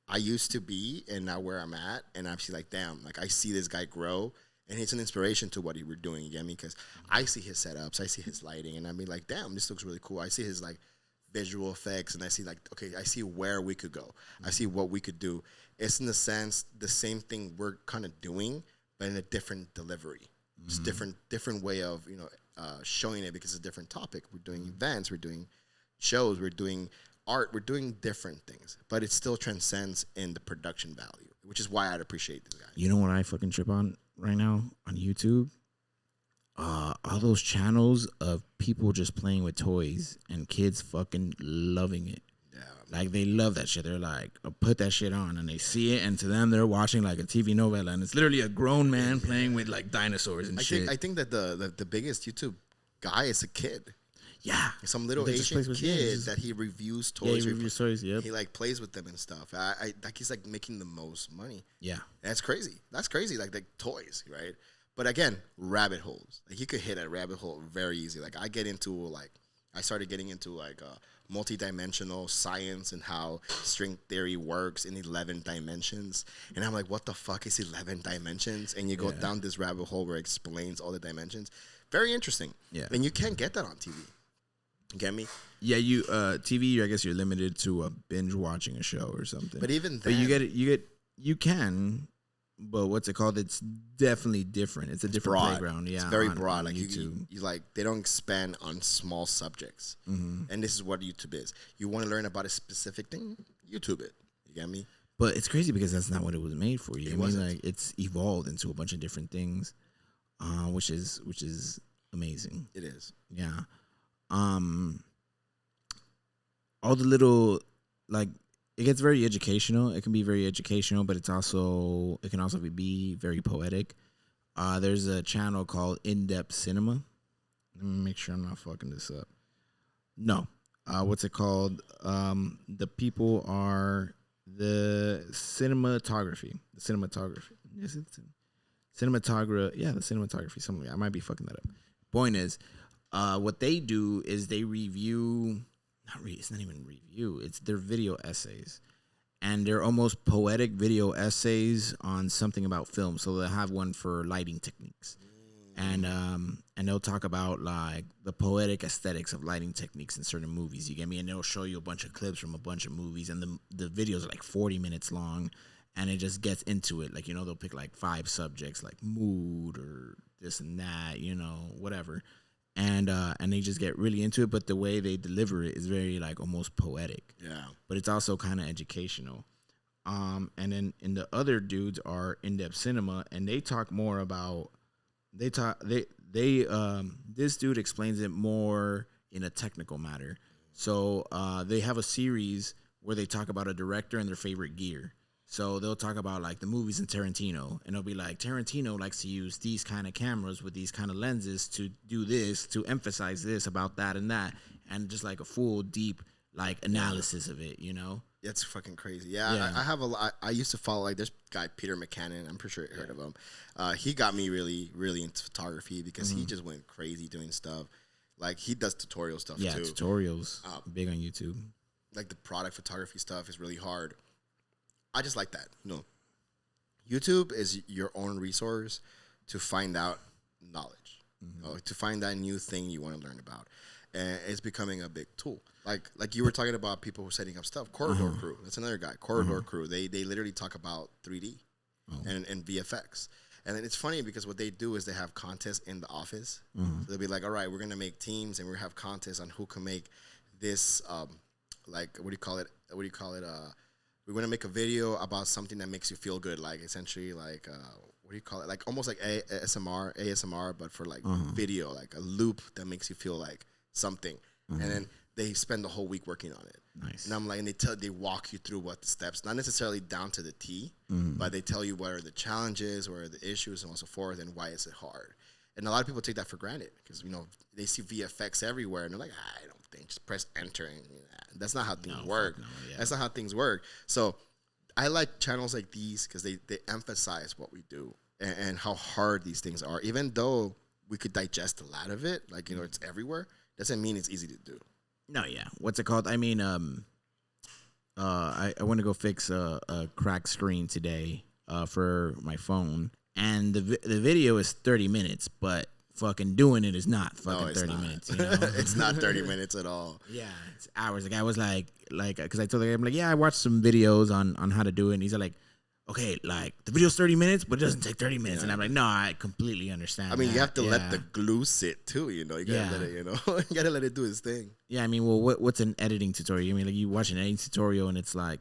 I used to be and now where I'm at, and I'm actually like, damn, like I see this guy grow. And it's an inspiration to what we're doing, you get me? Because I see his setups, I see his lighting, and I mean, like, damn, this looks really cool. I see his, like, visual effects, and I see, like, okay, I see where we could go. I see what we could do. It's, in a sense, the same thing we're kind of doing, but in a different delivery. Just different way of, showing it, because it's a different topic. We're doing events, we're doing shows, we're doing art, we're doing different things. But it still transcends in the production value, which is why I'd appreciate this guy. You know what I fucking trip on right now on YouTube? All those channels of people just playing with toys and kids fucking loving it. Yeah. Like, they love that shit. They're like, put that shit on, and they see it, and to them, they're watching like a TV novela, and it's literally a grown man playing with like dinosaurs and shit. I think that the biggest YouTube guy is a kid. Yeah. Some little Asian kid that he reviews toys. Yeah, he reviews toys, yep. He like plays with them and stuff. I like, he's like making the most money. Yeah. That's crazy. That's crazy. Like toys, right? But again, rabbit holes. Like, you could hit a rabbit hole very easy. Like, I started getting into like multi-dimensional science and how string theory works in 11 dimensions. And I'm like, what the fuck is 11 dimensions? And you go down this rabbit hole where it explains all the dimensions. Very interesting. Yeah. And you can't get that on TV. You get me? Yeah, you TV, I guess you're limited to binge watching a show or something. But even then, but you can, but what's it called? It's definitely different. It's a different playground. Yeah, it's very broad. On like YouTube. you like, they don't expand on small subjects, and this is what YouTube is. You want to learn about a specific thing, YouTube it. You get me? But it's crazy because that's not what it was made for. You. I mean, like, it's evolved into a bunch of different things, which is amazing. It is. Yeah. All the little, like, it gets very educational. It can be very educational, but it can also be very poetic. There's a channel called In-Depth Cinema. Let me make sure I'm not fucking this up. No. What's it called? The people are the cinematography. Yes, it's cinematography. Yeah, the cinematography. Something like that. I might be fucking that up. Point is, what they do is they review. It's not even review. It's their video essays, and they're almost poetic video essays on something about film. So they'll have one for lighting techniques, and they'll talk about like the poetic aesthetics of lighting techniques in certain movies. You get me? And they'll show you a bunch of clips from a bunch of movies, and the videos are like 40 minutes long, and it just gets into it. Like, they'll pick like 5 subjects, like mood or this and that, whatever. And they just get really into it, but the way they deliver it is very like almost poetic. Yeah. But it's also kind of educational. And then the other dudes are In-Depth Cinema, and they talk more about this dude explains it more in a technical matter. So they have a series where they talk about a director and their favorite gear. So they'll talk about like the movies in Tarantino, and they'll be like, Tarantino likes to use these kind of cameras with these kind of lenses to do this, to emphasize this about that and that, and just like a full deep like analysis of it, you know? It's fucking crazy. Yeah. I have a lot. I used to follow like this guy Peter McCannon. I'm pretty sure you heard of him. He got me really, really into photography because he just went crazy doing stuff. Like he does tutorial stuff too. Yeah, tutorials. Big on YouTube. Like the product photography stuff is really hard. I just like that. No, YouTube is your own resource to find out knowledge, to find that new thing you want to learn about, and it's becoming a big tool. Like you were talking about people who are setting up stuff. Corridor Crew, that's another guy. Corridor Crew. They literally talk about 3D and VFX. And then it's funny because what they do is they have contests in the office. So they'll be like, all right, we're gonna make teams and we're gonna have contests on who can make this. Like what do you call it? We're going to make a video about something that makes you feel good, like essentially like, what do you call it? Like almost like ASMR, but for like video, like a loop that makes you feel like something. And then they spend the whole week working on it. Nice. And I'm like, and they walk you through what the steps, not necessarily down to the T, but they tell you what are the challenges, what are the issues, and so forth, and why is it hard. And a lot of people take that for granted because, you know, they see VFX everywhere and they're like, I don't think, just press enter. And that's not how things work. No, yeah. That's not how things work. So I like channels like these because they emphasize what we do and how hard these things are. Even though we could digest a lot of it, like, you know, it's everywhere, doesn't mean it's easy to do. No, yeah. What's it called? I mean, I want to go fix a cracked screen today for my phone. And the video is 30 minutes, but fucking doing it is not fucking 30 minutes. You know? It's not 30 minutes at all. Yeah, it's hours. The guy was like, because I told the guy, I'm like, yeah, I watched some videos on how to do it. And he's like, okay, like the video's 30 minutes, but it doesn't take 30 minutes. Yeah. And I'm like, no, I completely understand. I mean, you have to let the glue sit too, you know. You gotta let it, you know, you gotta let it do its thing. Yeah, I mean, well, what's an editing tutorial? I mean, like you watch an editing tutorial and it's like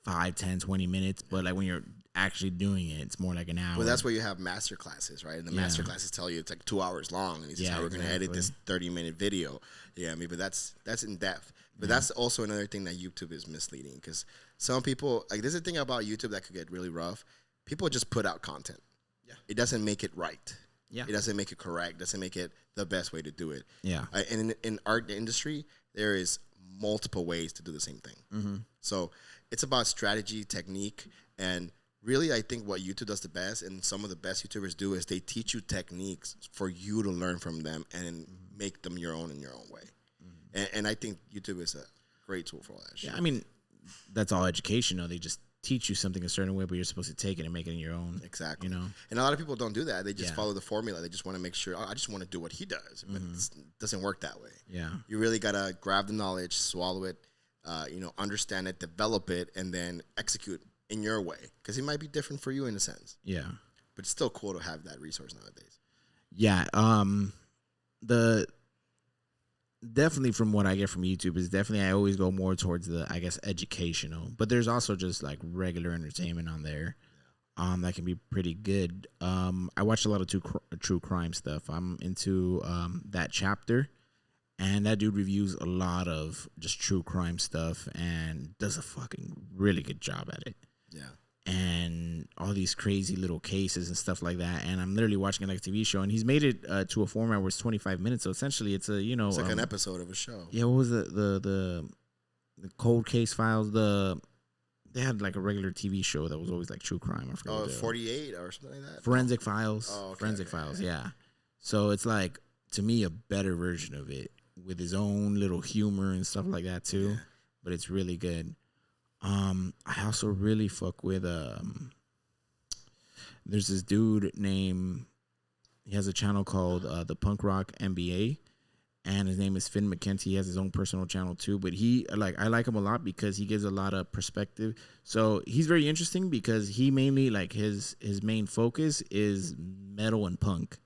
5, 10, 20 minutes, but like when you're actually doing it, it's more like an hour. Well, that's where you have master classes, right? And the master classes tell you it's like 2 hours long, and it's just how we're going to edit this 30-minute video. Yeah, I mean, but that's in depth. But that's also another thing that YouTube is misleading because some people, like, there's a thing about YouTube that could get really rough. People just put out content. Yeah, it doesn't make it right. Yeah, it doesn't make it correct. Doesn't make it the best way to do it. Yeah, and in art industry, there is multiple ways to do the same thing. So it's about strategy, technique, and really, I think what YouTube does the best, and some of the best YouTubers do, is they teach you techniques for you to learn from them and make them your own in your own way. And I think YouTube is a great tool for all that shit. Yeah, I mean, that's all education, though. They just teach you something a certain way, but you're supposed to take it and make it in your own. Exactly. You know? And a lot of people don't do that. They just follow the formula. They just want to make sure, I just want to do what he does. But it doesn't work that way. Yeah. You really got to grab the knowledge, swallow it, you know, understand it, develop it, and then execute in your way, because it might be different for you in a sense. Yeah, but it's still cool to have that resource nowadays. Yeah, definitely from what I get from YouTube is definitely I always go more towards the, I guess, educational, but there's also just like regular entertainment on there. That can be pretty good. I watch a lot of true crime stuff. I'm into that chapter. And that dude reviews a lot of just true crime stuff and does a fucking really good job at it. Yeah. And all these crazy little cases and stuff like that. And I'm literally watching it like a TV show. And he's made it to a format where it's 25 minutes. So essentially it's a, you know. It's like an episode of a show. Yeah, what was the cold case files? They had like a regular TV show that was always like true crime. I forgot 48 or something like that? Forensic Files. Oh, okay, Forensic Files, yeah. So it's like, to me, a better version of it with his own little humor and stuff like that too. Yeah. But it's really good. I also really fuck with there's this dude named, he has a channel called the Punk Rock MBA, and his name is Finn McKenty. He has his own personal channel too, but I like him a lot because he gives a lot of perspective. So he's very interesting because he mainly, like, his main focus is metal and punk,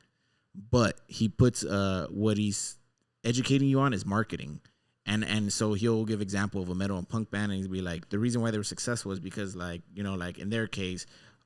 but he puts what he's educating you on is marketing. And so he'll give example of a metal and punk band, and he'll be like, the reason why they were successful is because, like, you know, like in their case,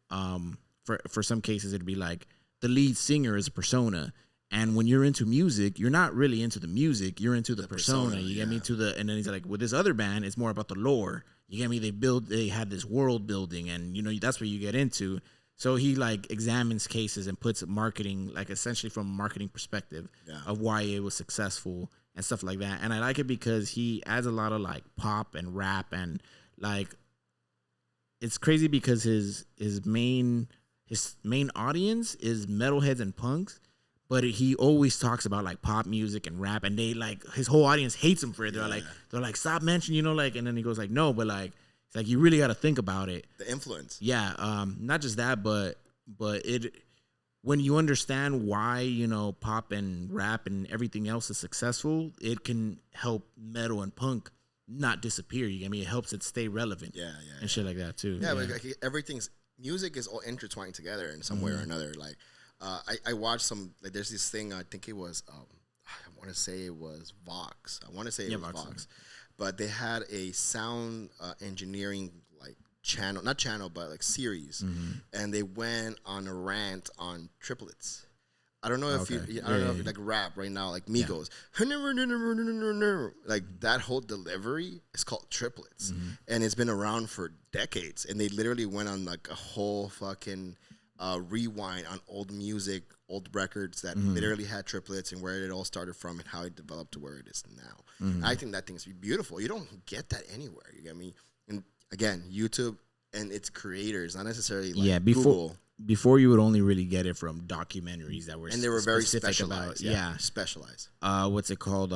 for some cases it'd be like the lead singer is a persona, And when you're into music, you're not really into the music. You're into the persona. You get me? And then he's like, with this other band, it's more about the lore. You get me? They had this world building, and that's where you get into. So he like examines cases and puts marketing, like essentially from a marketing perspective of why it was successful and stuff like that. And I like it because he adds a lot of like pop and rap, and like it's crazy because his main audience is metalheads and punks. But he always talks about like pop music and rap, and they like his whole audience hates him for it. They're like stop mentioning, and then he goes like, no, but like it's like you really got to think about it. The influence. Yeah, not just that, but it when you understand why pop and rap and everything else is successful, it can help metal and punk not disappear. You get me? It helps it stay relevant. And shit like that too. Yeah, but like music is all intertwined together in some way or another. Like. I watched some. Like, there's this thing. I think it was. I want to say it was Vox. I want to say it was Vox, but they had a sound engineering like channel, not channel, but like series, and they went on a rant on triplets. I don't know if I don't know if like rap right now, like Migos, like that whole delivery is called triplets, and it's been around for decades, and they literally went on like a whole fucking. Rewind on old music, old records that literally had triplets and where it all started from and how it developed to where it is now. I think that thing's beautiful. You don't get that anywhere. You get me? And again, YouTube and its creators, not necessarily like Google. Before you would only really get it from documentaries that were and they were very specialized. Specialized. What's it called?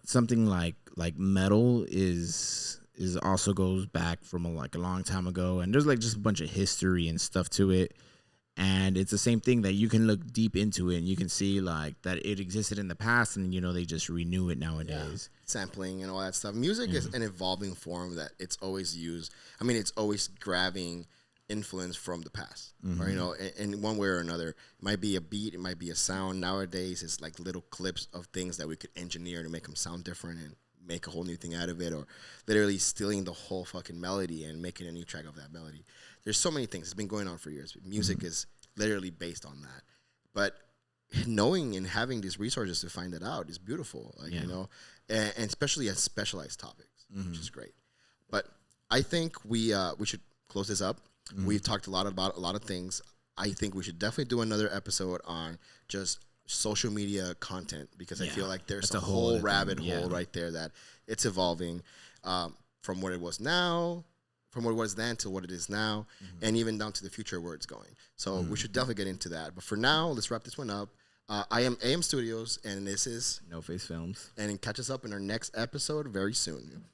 Something like metal is also goes back from a long time ago, and there's like just a bunch of history and stuff to it, and it's the same thing that you can look deep into it and you can see like that it existed in the past, and they just renew it nowadays. Sampling and all that stuff. Music is an evolving form that it's always used. I mean, it's always grabbing influence from the past, or in one way or another. It might be a beat, it might be a sound. Nowadays it's like little clips of things that we could engineer to make them sound different and make a whole new thing out of it, or literally stealing the whole fucking melody and making a new track of that melody. There's so many things. It's been going on for years. Music is literally based on that. But knowing and having these resources to find that out is beautiful, and especially as specialized topics, which is great. But I think we should close this up. We've talked a lot about a lot of things. I think we should definitely do another episode on just social media content, because I feel like there's a whole rabbit hole right there that it's evolving from what it was then to what it is now, and even down to the future where it's going. So we should definitely get into that. But for now, let's wrap this one up. I am AM Studios, and this is No Face Films. And catch us up in our next episode very soon.